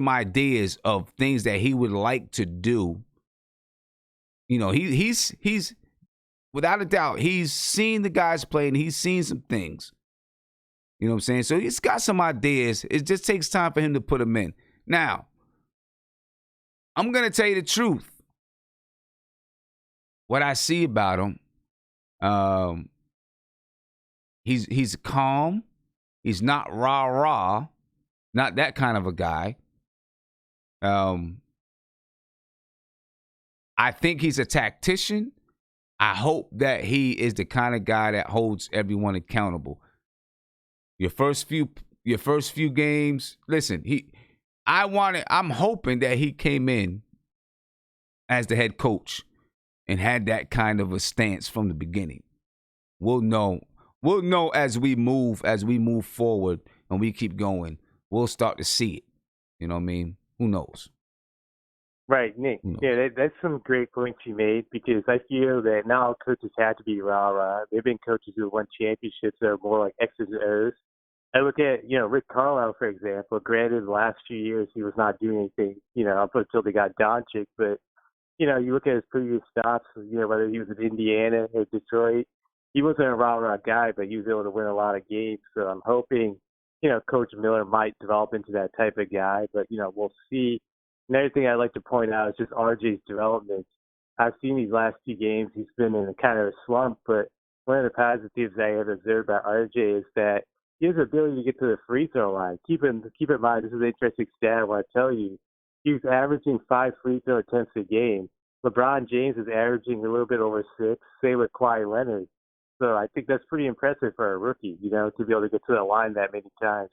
Speaker 1: ideas of things that he would like to do. He's without a doubt, he's seen the guys play and he's seen some things. You know what I'm saying? So he's got some ideas. It just takes time for him to put them in. Now, I'm going to tell you the truth. What I see about him, he's calm. He's not rah-rah. Not that kind of a guy. I think he's a tactician. I hope that he is the kind of guy that holds everyone accountable. Your first few games, listen, I'm hoping that he came in as the head coach and had that kind of a stance from the beginning, we'll know. We'll know as we move forward and we keep going. We'll start to see it. You know what I mean? Who knows?
Speaker 9: Right, Nick. Yeah, that's some great points you made, because I feel that not all coaches have to be rah-rah. There have been coaches who won championships that are more like X's and O's. I look at, Rick Carlisle, for example. Granted, the last few years he was not doing anything, up until they got Doncic. But, you look at his previous stops, whether he was in Indiana or Detroit, he wasn't a rah-rah guy, but he was able to win a lot of games. So I'm hoping, Coach Miller might develop into that type of guy. But, we'll see. Another thing I'd like to point out is just RJ's development. I've seen these last 2 games. He's been in a kind of a slump, but one of the positives I have observed about RJ is that he has the ability to get to the free throw line. Keep in mind, this is an interesting stat I want to tell you. He's averaging 5 free throw attempts a game. LeBron James is averaging a little bit over 6, same with Kawhi Leonard. So I think that's pretty impressive for a rookie, to be able to get to the line that many times.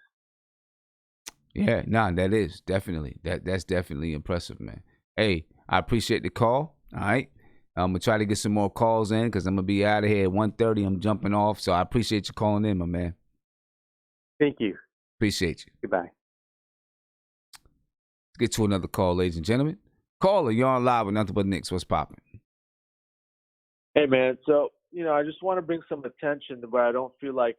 Speaker 1: Yeah, that is definitely that's definitely impressive, man. Hey, I appreciate the call. All right, I'm gonna try to get some more calls in because I'm gonna be out of here at 1:30. I'm jumping off, so I appreciate you calling in, my man.
Speaker 9: Thank you.
Speaker 1: Appreciate you.
Speaker 9: Goodbye.
Speaker 1: Let's get to another call, ladies and gentlemen. Caller, you're on live with Nothing But Knicks. What's popping?
Speaker 10: Hey, man. So I just want to bring some attention to where I don't feel like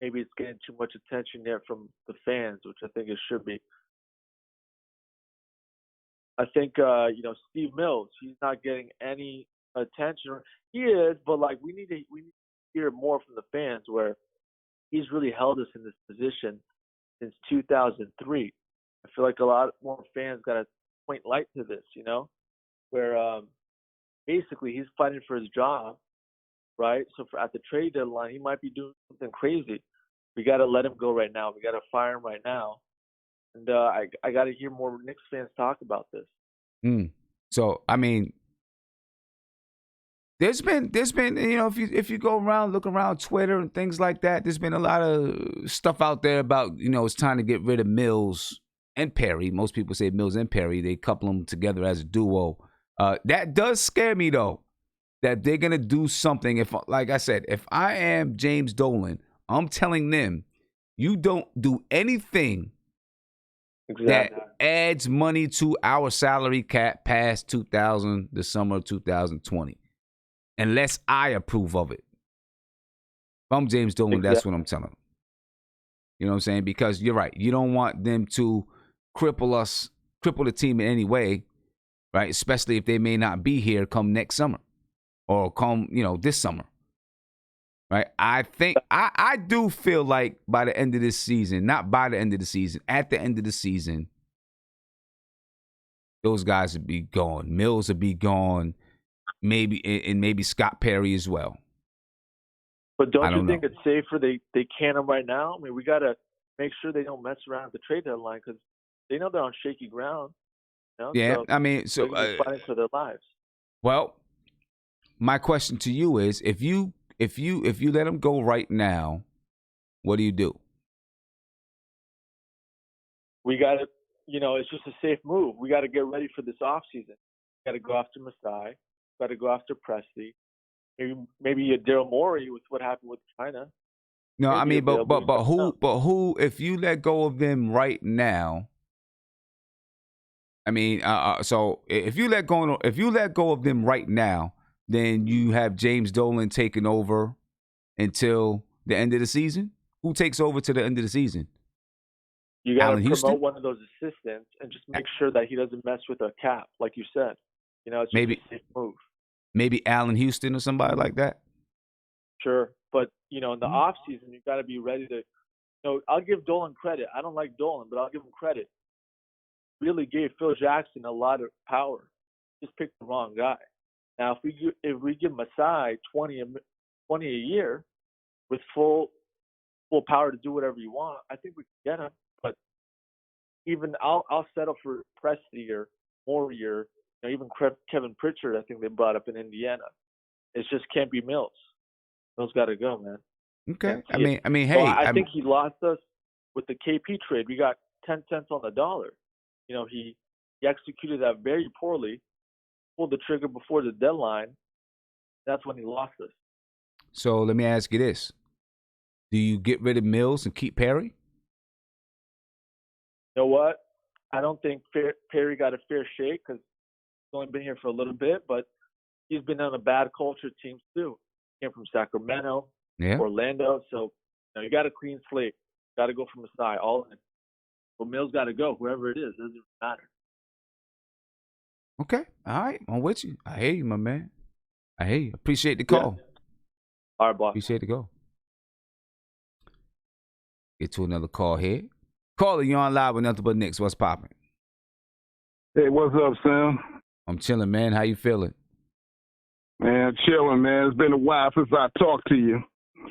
Speaker 10: maybe it's getting too much attention there from the fans, which I think it should be. I think, Steve Mills, he's not getting any attention. He is, but we need to hear more from the fans, where he's really held us in this position since 2003. I feel like a lot more fans got to point light to this, where basically he's fighting for his job, right? So at the trade deadline, he might be doing something crazy. We got to let him go right now. We got to fire him right now. And I got to hear more Knicks fans talk about this.
Speaker 1: So, I mean, there's been if you go around, look around Twitter and things like that, there's been a lot of stuff out there about, it's time to get rid of Mills and Perry. Most people say Mills and Perry. They couple them together as a duo. That does scare me, though, that they're going to do something. If, like I said, if I am James Dolan, I'm telling them, you don't do anything that adds money to our salary cap past the summer of 2020, unless I approve of it. If I'm James Dolan, that's what I'm telling them. You know what I'm saying? Because you're right. You don't want them to cripple the team in any way, right? Especially if they may not be here come next summer or come, this summer. Right, I think I do feel like by the end of this season, not by the end of the season, at the end of the season, those guys would be gone. Mills would be gone, maybe Scott Perry as well.
Speaker 10: But don't you think it's safer they can him right now? I mean, we got to make sure they don't mess around at the trade deadline because they know they're on shaky ground.
Speaker 1: Yeah,
Speaker 10: so
Speaker 1: I mean, so
Speaker 10: they're fighting for their lives.
Speaker 1: Well, my question to you is, if you let him go right now, what do?
Speaker 10: We got to, it's just a safe move. We got to get ready for this offseason. Got to go after Masai. Got to go after Presti. Maybe a Daryl Morey with what happened with China.
Speaker 1: No, I mean, but who? If you let go of them right now, I mean, so if you let go of them right now, then you have James Dolan taking over until the end of the season. Who takes over to the end of the season?
Speaker 10: You got to promote one of those assistants and just make sure that he doesn't mess with a cap, like you said. It's just a safe move.
Speaker 1: Maybe Allen Houston or somebody like that.
Speaker 10: Sure, but in the off season, you got to be ready to. I'll give Dolan credit. I don't like Dolan, but I'll give him credit. Really gave Phil Jackson a lot of power. Just picked the wrong guy. Now, if we give Masai $20 a year with full power to do whatever you want, I think we can get him. But even I'll settle for Presti or Morey or even Kevin Pritchard. I think they brought up in Indiana. It just can't be Mills. Mills got to go, man.
Speaker 1: Okay. I mean, hey,
Speaker 10: so I think he lost us with the KP trade. We got 10 cents on the dollar. He executed that very poorly. pulled the trigger before the deadline, that's when he lost us.
Speaker 1: So let me ask you this. Do you get rid of Mills and keep Perry?
Speaker 10: You know what? I don't think Perry got a fair shake because he's only been here for a little bit, but he's been on a bad culture teams too. Came from Sacramento, Orlando, so you got a clean slate. Got to go from Masai all in. But Mills got to go, whoever it is. It doesn't matter.
Speaker 1: Okay. All right. I'm with you. I hear you, my man. I hear you. Appreciate the call.
Speaker 10: Yeah. All right, boss.
Speaker 1: Appreciate the call. Get to another call here. Caller, you on live with Nothing But Knicks. What's popping?
Speaker 11: Hey, what's up, Sam?
Speaker 1: I'm chilling, man. How you feeling?
Speaker 11: Man, chilling, man. It's been a while since I talked to you.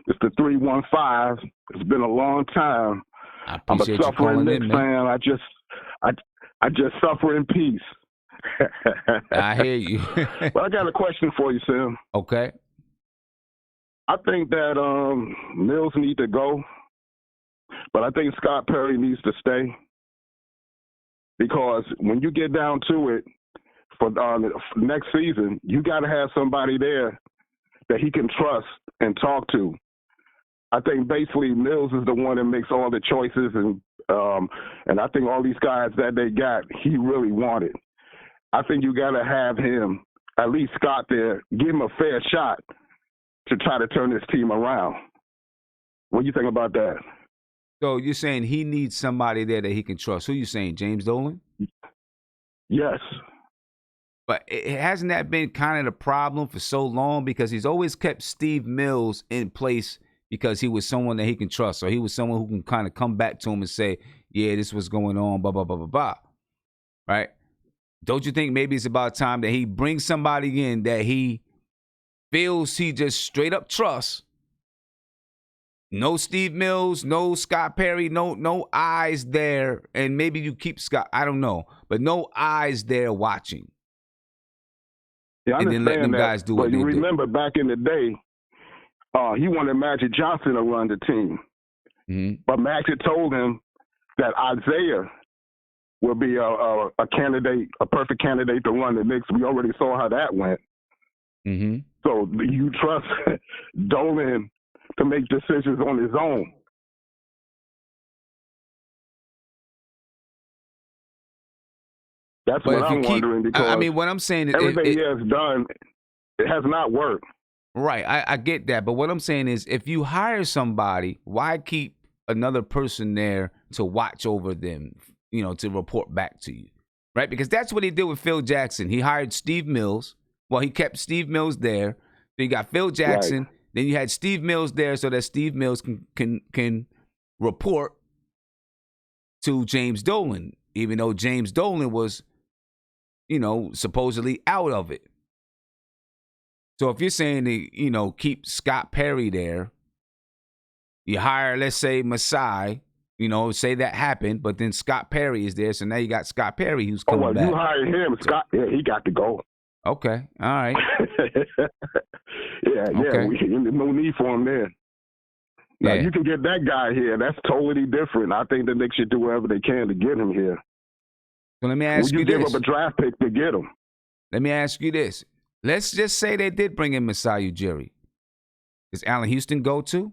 Speaker 11: It's the 315. It's been a long time. I'm a suffering Knicks fan. I just suffer in peace.
Speaker 1: I hear you.
Speaker 11: But I got a question for you, Sam.
Speaker 1: Okay.
Speaker 11: I think that Mills need to go, but I think Scott Perry needs to stay because when you get down to it for next season, you got to have somebody there that he can trust and talk to. I think basically Mills is the one that makes all the choices, and I think all these guys that they got, he really wanted. I think you got to have him, at least Scott there, give him a fair shot to try to turn this team around. What do you think about that?
Speaker 1: So you're saying he needs somebody there that he can trust. Who you saying, James Dolan?
Speaker 11: Yes.
Speaker 1: But hasn't that been kind of the problem for so long? Because he's always kept Steve Mills in place because he was someone that he can trust. So he was someone who can kind of come back to him and say, yeah, this was going on, blah, blah, blah, blah, blah. Right? Don't you think maybe it's about time that he brings somebody in that he feels he just straight up trusts? No Steve Mills, no Scott Perry, no eyes there. And maybe you keep Scott, I don't know. But no eyes there watching.
Speaker 11: Yeah, I
Speaker 1: and then let them
Speaker 11: that,
Speaker 1: guys do what they do.
Speaker 11: But you remember back in the day, he wanted Magic Johnson to run the team.
Speaker 1: Mm-hmm.
Speaker 11: But Magic told him that Isaiah will be a candidate, a perfect candidate to run the Knicks. We already saw how that went.
Speaker 1: Mm-hmm.
Speaker 11: So you trust Dolan to make decisions on his own. That's what I'm wondering, because
Speaker 1: I mean, what I'm saying is
Speaker 11: everything he has done, it has not worked.
Speaker 1: Right, I get that. But what I'm saying is if you hire somebody, why keep another person there to watch over them, to report back to you, right? Because that's what he did with Phil Jackson. He hired Steve Mills. Well, he kept Steve Mills there. Then you got Phil Jackson. Right. Then you had Steve Mills there so that Steve Mills can report to James Dolan, even though James Dolan was, supposedly out of it. So if you're saying to, keep Scott Perry there, you hire, let's say, Masai, say that happened, but then Scott Perry is there, so now you got Scott Perry who's coming back.
Speaker 11: You hired him, Scott. Yeah, he got to go.
Speaker 1: Okay, all right.
Speaker 11: yeah, no need for him there. Now, you can get that guy here. That's totally different. I think the Knicks should do whatever they can to get him here.
Speaker 1: So let me ask you this.
Speaker 11: Would you give up a draft pick to get him?
Speaker 1: Let me ask you this. Let's just say they did bring in Masai Ujiri. Does Allen Houston go too?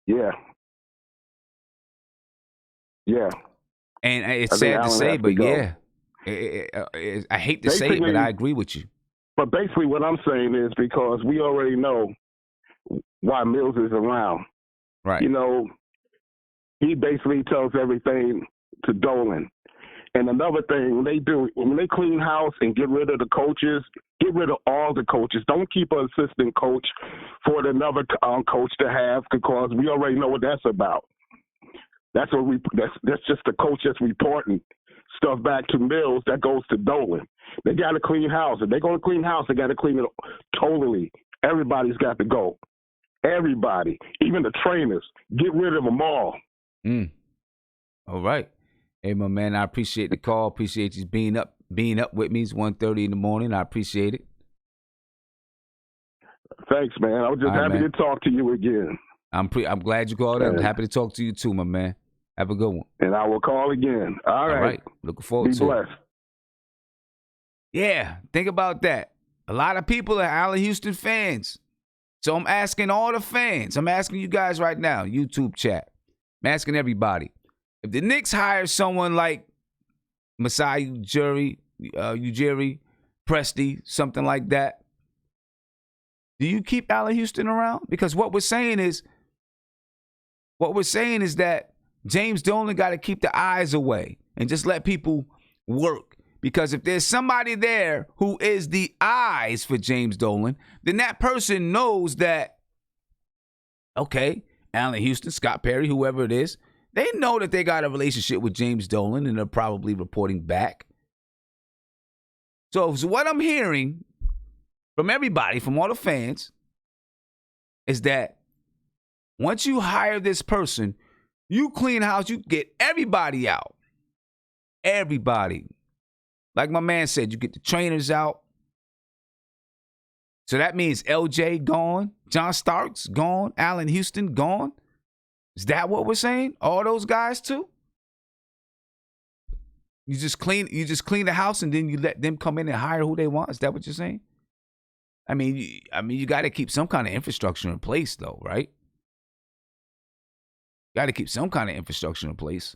Speaker 11: Yeah. Yeah.
Speaker 1: And it's sad to say, but yeah. I hate to say it, but I agree with you.
Speaker 11: But basically what I'm saying is because we already know why Mills is around.
Speaker 1: Right.
Speaker 11: He basically tells everything to Dolan. And another thing when they clean house and get rid of the coaches, get rid of all the coaches. Don't keep an assistant coach for another coach to have, because we already know what that's about. That's just the coach that's reporting stuff back to Mills that goes to Dolan. They got to clean house. If they're going to clean house, they got to clean it totally. Everybody's got to go. Everybody, even the trainers, get rid of them all.
Speaker 1: All right. Hey, my man, I appreciate the call. Appreciate you being up with me. It's 1:30 in the morning. I appreciate it.
Speaker 11: Thanks, man. I was just happy to talk to you again.
Speaker 1: I'm glad you called up. I'm happy to talk to you too, my man. Have a good one.
Speaker 11: And I will call again. All right.
Speaker 1: Looking forward to it.
Speaker 11: Be blessed.
Speaker 1: Yeah, think about that. A lot of people are Allen Houston fans. So I'm asking all the fans. I'm asking you guys right now, YouTube chat. I'm asking everybody. If the Knicks hire someone like Masai Ujiri, Presti, something like that, do you keep Allen Houston around? Because what we're saying is that James Dolan got to keep the eyes away and just let people work. Because if there's somebody there who is the eyes for James Dolan, then that person knows that, okay, Allen Houston, Scott Perry, whoever it is, they know that they got a relationship with James Dolan and they're probably reporting back. So what I'm hearing from everybody, from all the fans, is that once you hire this person, you clean house, you get everybody out. Everybody. Like my man said, you get the trainers out. So that means LJ gone, John Starks gone, Allen Houston gone. Is that what we're saying? All those guys too? You just clean the house and then you let them come in and hire who they want. Is that what you're saying? I mean, you got to keep some kind of infrastructure in place, though, right? Got to keep some kind of infrastructure in place.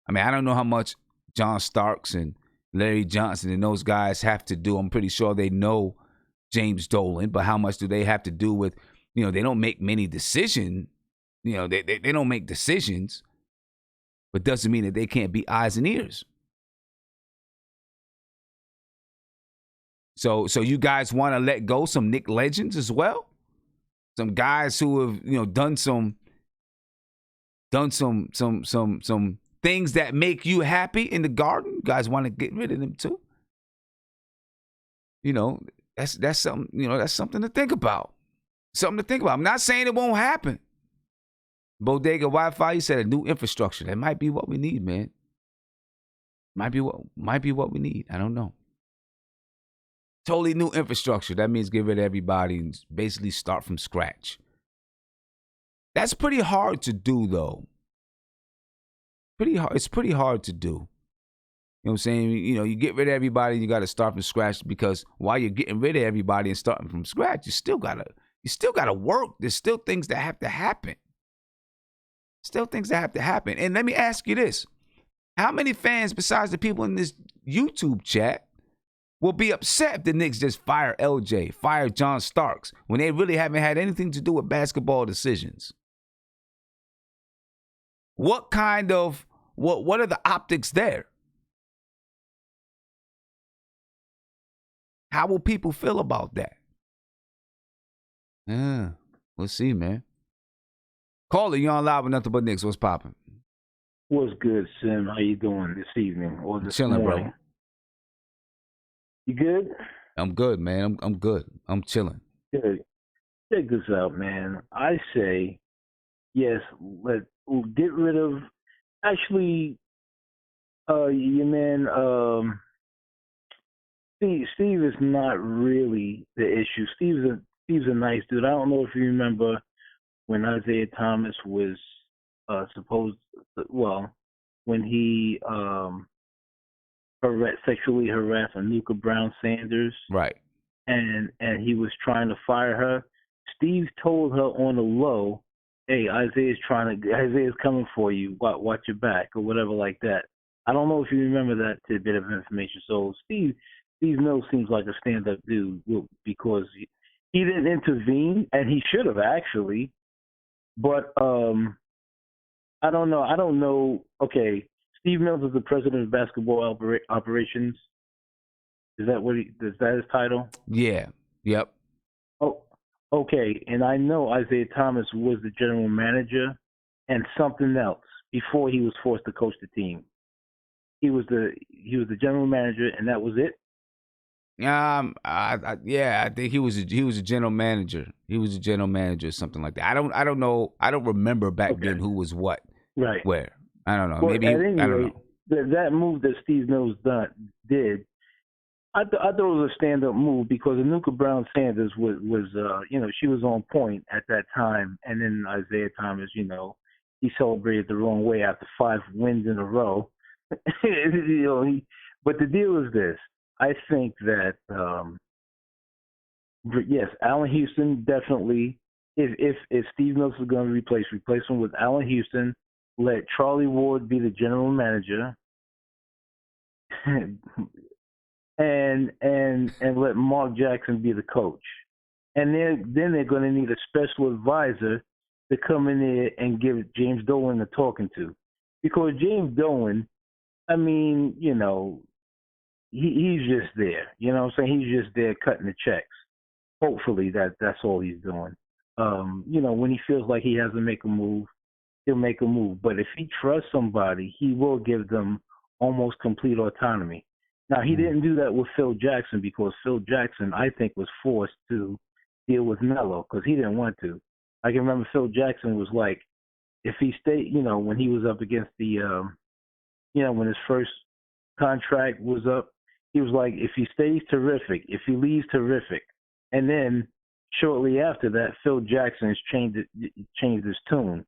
Speaker 1: I mean, I don't know how much John Starks and Larry Johnson and those guys have to do. I'm pretty sure they know James Dolan, but how much do they have to do with, they don't make many decisions. They don't make decisions, but doesn't mean that they can't be eyes and ears. So you guys want to let go some Knick legends as well? Some guys who have, done some things that make you happy in the Garden. You guys want to get rid of them too? That's something, that's something to think about. Something to think about. I'm not saying it won't happen. Bodega Wi-Fi, you said a new infrastructure. That might be what we need, man. Might be what we need. I don't know. Totally new infrastructure. That means get rid of everybody and basically start from scratch. That's pretty hard to do, though. It's pretty hard to do. You know what I'm saying? You get rid of everybody and you got to start from scratch, because while you're getting rid of everybody and starting from scratch, you still gotta work. There's still things that have to happen. And let me ask you this. How many fans besides the people in this YouTube chat will be upset if the Knicks just fire LJ, fire John Starks, when they really haven't had anything to do with basketball decisions? What are the optics there? How will people feel about that? Yeah, we'll see, man. Caller, you on live with Nothing But Knicks. What's popping?
Speaker 12: What's good, Sim? How you doing this evening or this
Speaker 1: chilling,
Speaker 12: morning?
Speaker 1: bro.
Speaker 12: You good?
Speaker 1: I'm good, man. I'm good. I'm chilling.
Speaker 12: Good. Check this out, man. I say, yes, we'll get rid of, actually, your man, Steve is not really the issue. Steve's a nice dude. I don't know if you remember when Isaiah Thomas was when he sexually harassed Anuka Brown Sanders.
Speaker 1: Right.
Speaker 12: And he was trying to fire her. Steve told her on the low, hey, Isaiah's coming for you. Watch your back, or whatever like that. I don't know if you remember that tidbit of information. So Steve Mills seems like a stand-up dude because he didn't intervene, and he should have actually. But I don't know. Okay, Steve Mills is the president of basketball operations. Is that his title?
Speaker 1: Yeah. Yep.
Speaker 12: Oh, okay. And I know Isaiah Thomas was the general manager and something else before he was forced to coach the team. He was the general manager, and that was it.
Speaker 1: I think he was a general manager. He was a general manager or something like that. I don't know. I don't remember back then who was what.
Speaker 12: Right.
Speaker 1: Where. I don't know.
Speaker 12: Well,
Speaker 1: Maybe
Speaker 12: at any
Speaker 1: I don't
Speaker 12: rate,
Speaker 1: know.
Speaker 12: That move that Steve Mills did, I thought it was a stand-up move because Anuka Brown Sanders was she was on point at that time, and then Isaiah Thomas, he celebrated the wrong way after 5 wins in a row. But the deal is this. I think that yes, Allen Houston definitely. If Steve Mills is going to replace him with Allen Houston. Let Charlie Ward be the general manager, and let Mark Jackson be the coach. And then they're going to need a special advisor to come in there and give James Dolan a talking to, because James Dolan, I mean, you know, he's just there. You know what I'm saying? He's just there cutting the checks. Hopefully that's all he's doing. You know, when he feels like he has to make a move, he'll make a move. But if he trusts somebody, he will give them almost complete autonomy. Now, he didn't do that with Phil Jackson, because Phil Jackson, I think, was forced to deal with Melo because he didn't want to. I can remember Phil Jackson was like, if he stayed, you know, when he was up against the, you know, when his first contract was up, he was like, if he stays, terrific. If he leaves, terrific. And then shortly after that, Phil Jackson has changed his tune.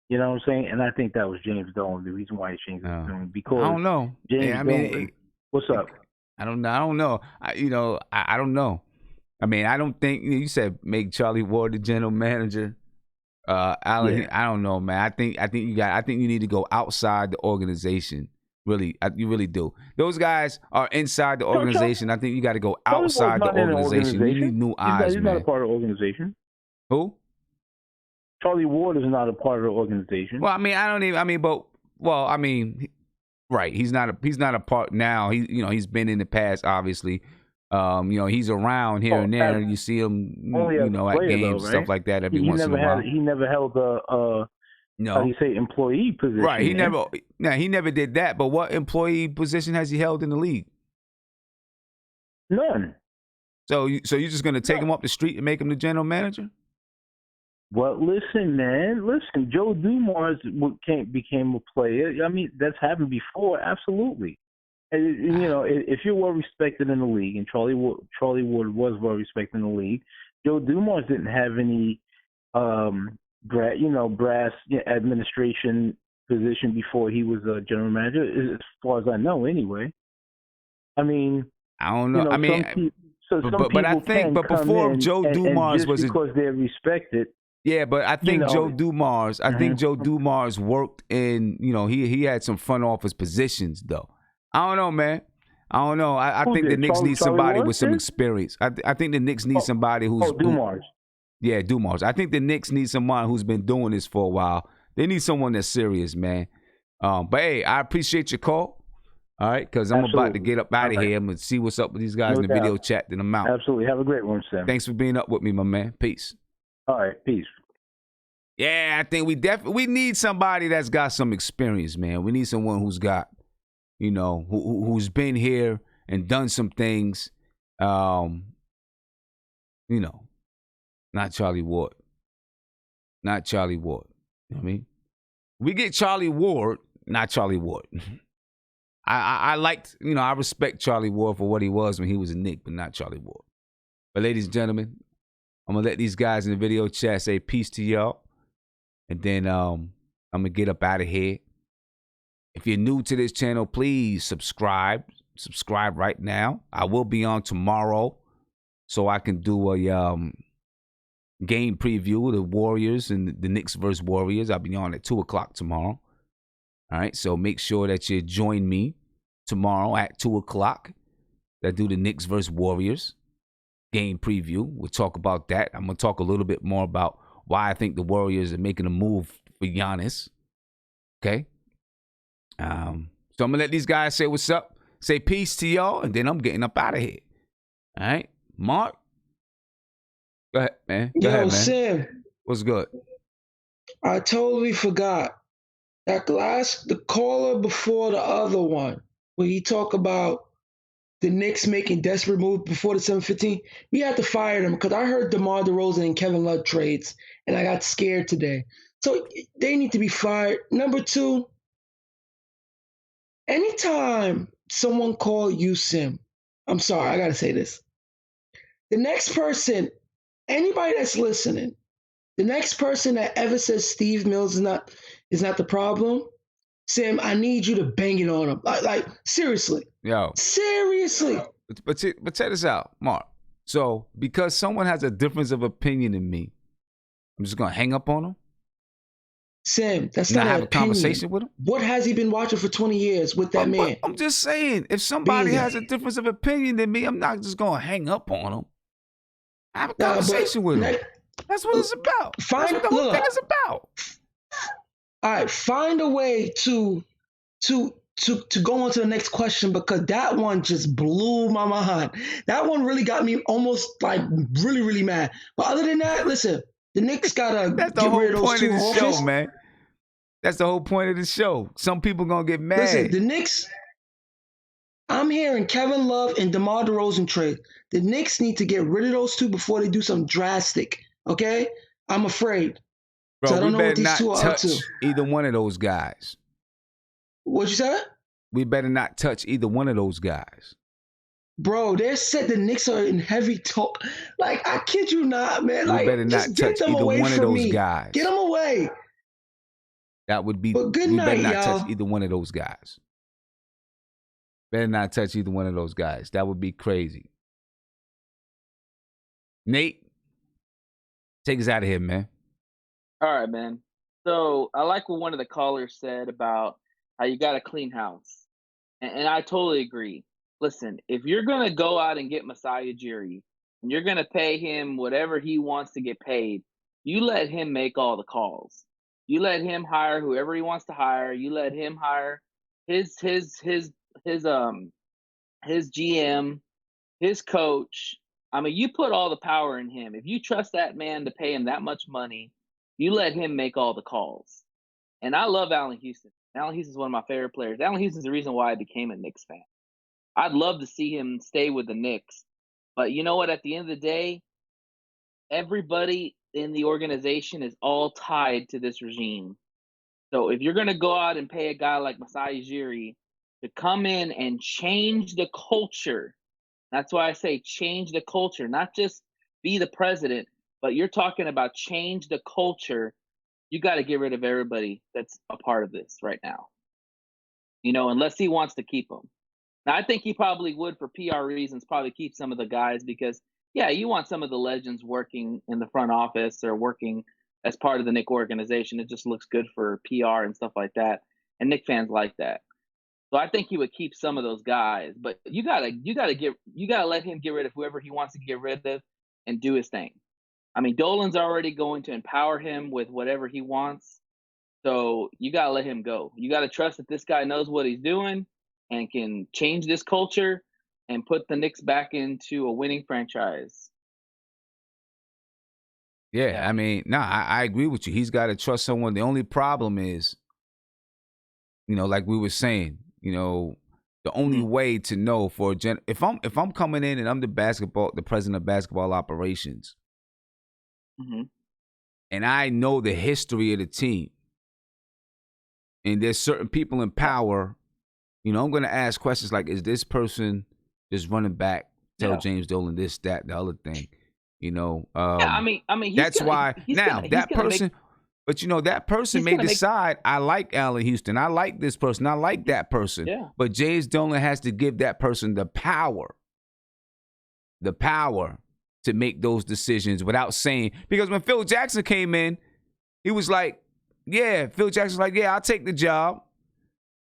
Speaker 12: You know what I'm saying? And I think that was James Dolan, the reason why he changed his tune. Because
Speaker 1: I don't know.
Speaker 12: James Dolan, what's up?
Speaker 1: I don't know. I don't know. I don't know. I mean, I don't think you said make Charlie Ward the general manager. Allen, yeah. I don't know, man. I think you need to go outside the organization. Really, you really do. Those guys are inside the organization. I think you got to go outside the organization. You need new eyes,
Speaker 12: man. He's not a part of the organization.
Speaker 1: Who?
Speaker 12: Charlie Ward is not a part of the organization.
Speaker 1: Well, I mean, right. He's not a part now. He's been in the past, obviously. You know, he's around here and there. You see him, you know, at games, stuff like that every once in a while.
Speaker 12: He never held how do you say, employee position.
Speaker 1: Right. He never did that. But what employee position has he held in the league?
Speaker 12: None.
Speaker 1: So you're just going to take him up the street and make him the general manager?
Speaker 12: Well, listen, man. Listen, Joe Dumars became a player. I mean, that's happened before. Absolutely. And, you know, if you're well respected in the league, and Charlie Ward was well respected in the league, Joe Dumars didn't have any, brass administration position before he was a general manager, as far as I know, anyway. I mean,
Speaker 1: I don't know. I mean, but I think before Joe Dumars was
Speaker 12: because they're respected.
Speaker 1: Yeah, but I think Joe Dumars. I think Joe Dumars worked in. You know, he had some front office positions though. I don't know, man. I don't know. I think the Knicks need somebody with some experience. I think the Knicks need somebody who's
Speaker 12: Dumars.
Speaker 1: Yeah, Dumars. I think the Knicks need someone who's been doing this for a while. They need someone that's serious, man. But hey, I appreciate your call. All right, because I'm about to get up out of here. I'm gonna see what's up with these guys in the video chat. Then I'm out.
Speaker 12: Absolutely. Have a great one, Sam.
Speaker 1: Thanks for being up with me, my man. Peace.
Speaker 12: All right, peace.
Speaker 1: Yeah, I think we need somebody that's got some experience, man. We need someone who's got, you know, who's been here and done some things. You know, not Charlie Ward. Not Charlie Ward. You know what I mean? We get Charlie Ward, not Charlie Ward. I liked, you know, I respect Charlie Ward for what he was when he was a Knick, but not Charlie Ward. But ladies and gentlemen, I'm going to let these guys in the video chat say peace to y'all. And then I'm going to get up out of here. If you're new to this channel, please subscribe. Subscribe right now. I will be on tomorrow so I can do a game preview of the Warriors and the Knicks versus Warriors. I'll be on at 2 o'clock tomorrow. All right, so make sure that you join me tomorrow at 2 o'clock. That do the Knicks versus Warriors game preview. We'll talk about that. I'm going to talk a little bit more about why I think the Warriors are making a move for Giannis. Okay? So I'm going to let these guys say what's up, say peace to y'all, and then I'm getting up out of here. All right? Mark? Go ahead, man. Go ahead, man.
Speaker 3: Sam.
Speaker 1: What's good?
Speaker 3: I totally forgot. The caller before the other one, when he talked about the Knicks making desperate moves before the 7:15, we had to fire them because I heard DeMar DeRozan and Kevin Love trades, and I got scared today. So they need to be fired. Number two, anytime someone call you Sim, I'm sorry, I got to say this. The next person, anybody that's listening, the next person that ever says Steve Mills is not the problem, Sam, I need you to bang it on him. Like seriously.
Speaker 1: Yo.
Speaker 3: Seriously.
Speaker 1: But check this out, Mark. So because someone has a difference of opinion than me, I'm just gonna hang up on him.
Speaker 3: Sam, that's not
Speaker 1: have
Speaker 3: an
Speaker 1: a
Speaker 3: opinion.
Speaker 1: conversation with him.
Speaker 3: What has he been watching for 20 years with that man?
Speaker 1: I'm just saying, if somebody has a difference of opinion than me, I'm not just gonna hang up on him. Have a conversation with him. That's what it's about. That's what the whole thing is about.
Speaker 3: All right, find a way to go on to the next question, because that one just blew my mind. That one really got me almost like really, really mad. But other than that, listen, the Knicks gotta get rid of those two
Speaker 1: That's the whole point of the show, man. That's the whole point of the show. Some people gonna get mad.
Speaker 3: Listen, the Knicks, I'm hearing Kevin Love and DeMar DeRozan trade. The Knicks need to get rid of those two before they do something drastic, okay? I'm afraid.
Speaker 1: Bro,
Speaker 3: so I don't
Speaker 1: we
Speaker 3: know what
Speaker 1: better
Speaker 3: these
Speaker 1: not
Speaker 3: two are up
Speaker 1: touch
Speaker 3: to.
Speaker 1: either one of those guys.
Speaker 3: What you said?
Speaker 1: We better not touch either one of those guys.
Speaker 3: Bro, they said the Knicks are in heavy talk. Like, I kid you not, man. Like,
Speaker 1: we better not
Speaker 3: just get
Speaker 1: touch
Speaker 3: them
Speaker 1: either
Speaker 3: away
Speaker 1: one of
Speaker 3: from
Speaker 1: those
Speaker 3: me.
Speaker 1: guys.
Speaker 3: Get them away.
Speaker 1: That would be.
Speaker 3: But good
Speaker 1: we
Speaker 3: night,
Speaker 1: better not
Speaker 3: y'all.
Speaker 1: touch either one of those guys. Better not touch either one of those guys. That would be crazy. Nate, take us out of here, man.
Speaker 2: All right, man. So I like what one of the callers said about how you got to clean house. And I totally agree. Listen, if you're going to go out and get Masai Ujiri and you're going to pay him whatever he wants to get paid, you let him make all the calls. You let him hire whoever he wants to hire. You let him hire his GM, his coach. I mean, you put all the power in him. If you trust that man to pay him that much money, you let him make all the calls. And I love Allen Houston. Allen Houston is one of my favorite players. Allen Houston is the reason why I became a Knicks fan. I'd love to see him stay with the Knicks. But you know what? At the end of the day, everybody in the organization is all tied to this regime. So if you're going to go out and pay a guy like Masai Ujiri to come in and change the culture, that's why I say change the culture, not just be the president, but you're talking about change the culture. You got to get rid of everybody that's a part of this right now. You know, unless he wants to keep them. Now, I think he probably would, for PR reasons, probably keep some of the guys because, yeah, you want some of the legends working in the front office or working as part of the Knick organization. It just looks good for PR and stuff like that. And Knick fans like that. So I think he would keep some of those guys, but you gotta let him get rid of whoever he wants to get rid of and do his thing. I mean, Dolan's already going to empower him with whatever he wants. So you gotta let him go. You gotta trust that this guy knows what he's doing and can change this culture and put the Knicks back into a winning franchise.
Speaker 1: Yeah, I mean, I agree with you. He's got to trust someone. The only problem is, you know, like we were saying, you know, the only way to know for if I'm coming in and I'm the president of basketball operations, and I know the history of the team, and there's certain people in power, you know, I'm going to ask questions like, is this person just running back, tell James Dolan this, that, the other thing, you know?
Speaker 2: I mean,
Speaker 1: that's why now that person. But, you know, that person may decide, I like Allen Houston. I like this person. I like that person.
Speaker 2: Yeah.
Speaker 1: But James Dolan has to give that person the power to make those decisions without saying. Because when Phil Jackson came in, he was like, Phil Jackson's like, I'll take the job.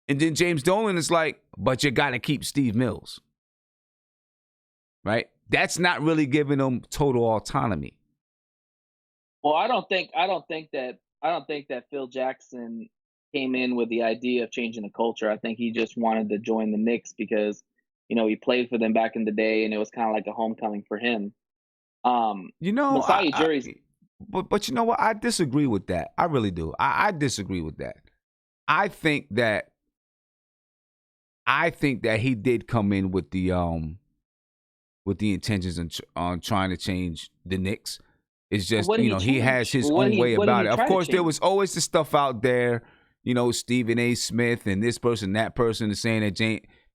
Speaker 1: And then James Dolan is like, but you got to keep Steve Mills. Right? That's not really giving them total autonomy.
Speaker 2: Well, I don't think that Phil Jackson came in with the idea of changing the culture. I think he just wanted to join the Knicks because, you know, he played for them back in the day, and it was kind of like a homecoming for him.
Speaker 1: You know,
Speaker 2: Masai Ujiri's.
Speaker 1: But you know what? I disagree with that. I really do. I disagree with that. I think that he did come in with the intentions on trying to change the Knicks. It's just, you know, he has his own way about it. Of course, there was always the stuff out there, you know, Stephen A. Smith and this person, that person is saying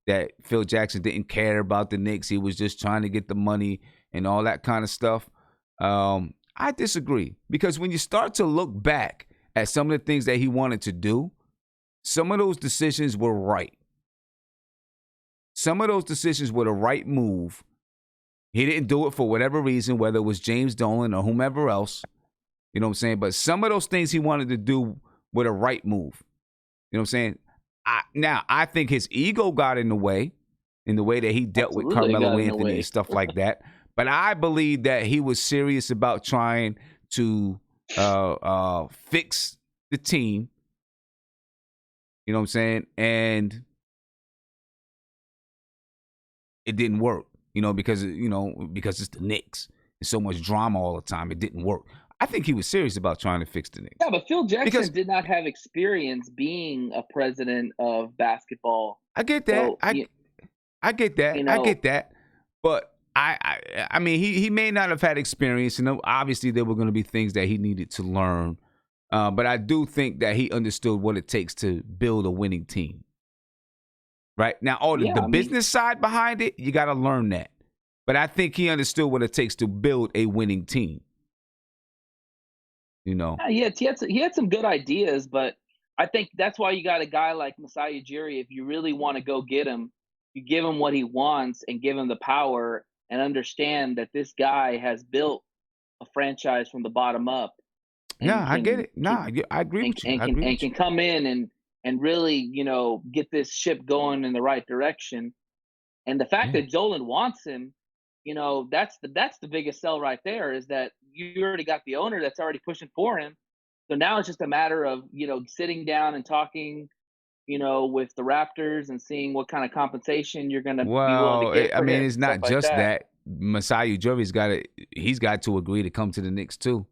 Speaker 1: that Phil Jackson didn't care about the Knicks. He was just trying to get the money and all that kind of stuff. I disagree, because when you start to look back at some of the things that he wanted to do, some of those decisions were right. some of those decisions were the right move. He didn't do it for whatever reason, whether it was James Dolan or whomever else. You know what I'm saying? But some of those things he wanted to do were the right move. You know what I'm saying? I think his ego got in the way that he dealt with Carmelo Anthony and stuff like that. But I believe that he was serious about trying to fix the team. You know what I'm saying? And it didn't work, because it's the Knicks. There's so much drama all the time. It didn't work. I think he was serious about trying to fix the Knicks.
Speaker 2: Yeah, but Phil Jackson did not have experience being a president of basketball.
Speaker 1: I get that. So, I get that. I get that. But I mean, he may not have had experience, and obviously there were going to be things that he needed to learn. But I do think that he understood what it takes to build a winning team. Right? Now, the business side behind it, you got to learn that. But I think he understood what it takes to build a winning team.
Speaker 2: Yeah, he had some good ideas, but I think that's why you got a guy like Masai Ujiri. If you really want to go get him, you give him what he wants and give him the power and understand that this guy has built a franchise from the bottom up.
Speaker 1: I get it. I agree with you.
Speaker 2: And can come in and really, get this ship going in the right direction. And the fact that Dolan wants him, that's the biggest sell right there, is that you already got the owner that's already pushing for him. So now it's just a matter of, sitting down and talking, with the Raptors and seeing what kind of compensation you're going to be willing to get for him,
Speaker 1: it's not just that. Masai Ujiri's he's got to agree to come to the Knicks too.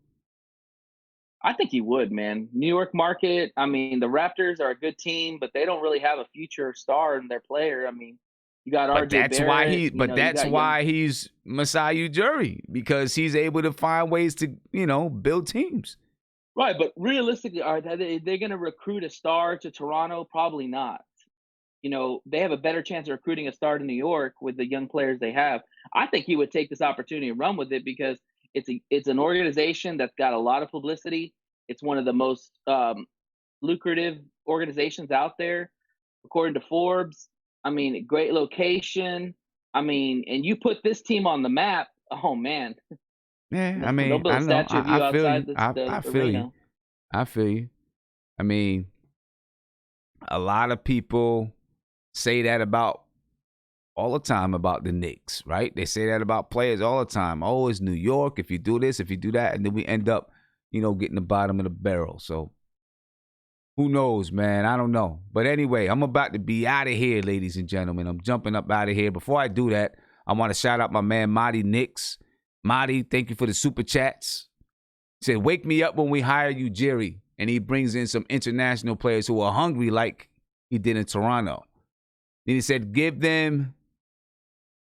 Speaker 2: I think he would, man. New York market. I mean, the Raptors are a good team, but they don't really have a future star in their player. I mean, you got RJ Barrett.
Speaker 1: That's why he's Masai Ujiri, because he's able to find ways to, build teams.
Speaker 2: Right, but realistically, are they going to recruit a star to Toronto? Probably not. They have a better chance of recruiting a star to New York with the young players they have. I think he would take this opportunity and run with it, because it's an organization that's got a lot of publicity. It's one of the most lucrative organizations out there, according to Forbes. I mean, great location. I mean, and you put this team on the map. Oh man.
Speaker 1: Yeah, I mean, I know. I feel you. I feel you. I feel you. I mean, a lot of people say that about all the time about the Knicks, right? They say that about players all the time. Oh, it's New York. If you do this, if you do that, and then we end up, getting the bottom of the barrel. So who knows, man? I don't know. But anyway, I'm about to be out of here, ladies and gentlemen. I'm jumping up out of here. Before I do that, I want to shout out my man, Marty Knicks. Marty, thank you for the super chats. He said, wake me up when we hire you, Jerry. And he brings in some international players who are hungry like he did in Toronto. Then he said, give them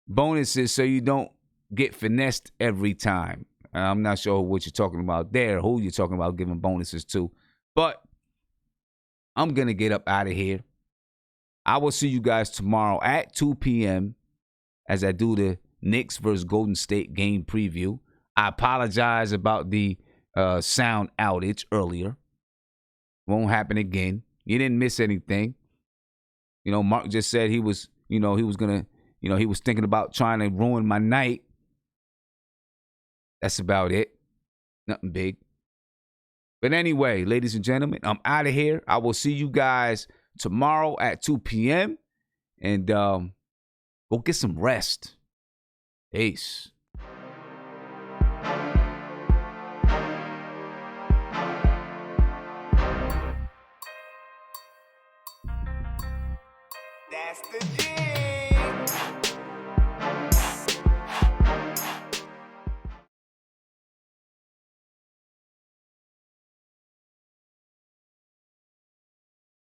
Speaker 1: bonuses so you don't get finessed every time. I'm not sure what you're talking about there, who you're talking about giving bonuses to. But I'm going to get up out of here. I will see you guys tomorrow at 2 p.m. as I do the Knicks versus Golden State game preview. I apologize about the sound outage earlier. Won't happen again. You didn't miss anything. Mark just said he was thinking about trying to ruin my night. That's about it. Nothing big. But anyway, ladies and gentlemen, I'm out of here. I will see you guys tomorrow at 2 p.m. And go get some rest. Peace.
Speaker 13: That's the thing.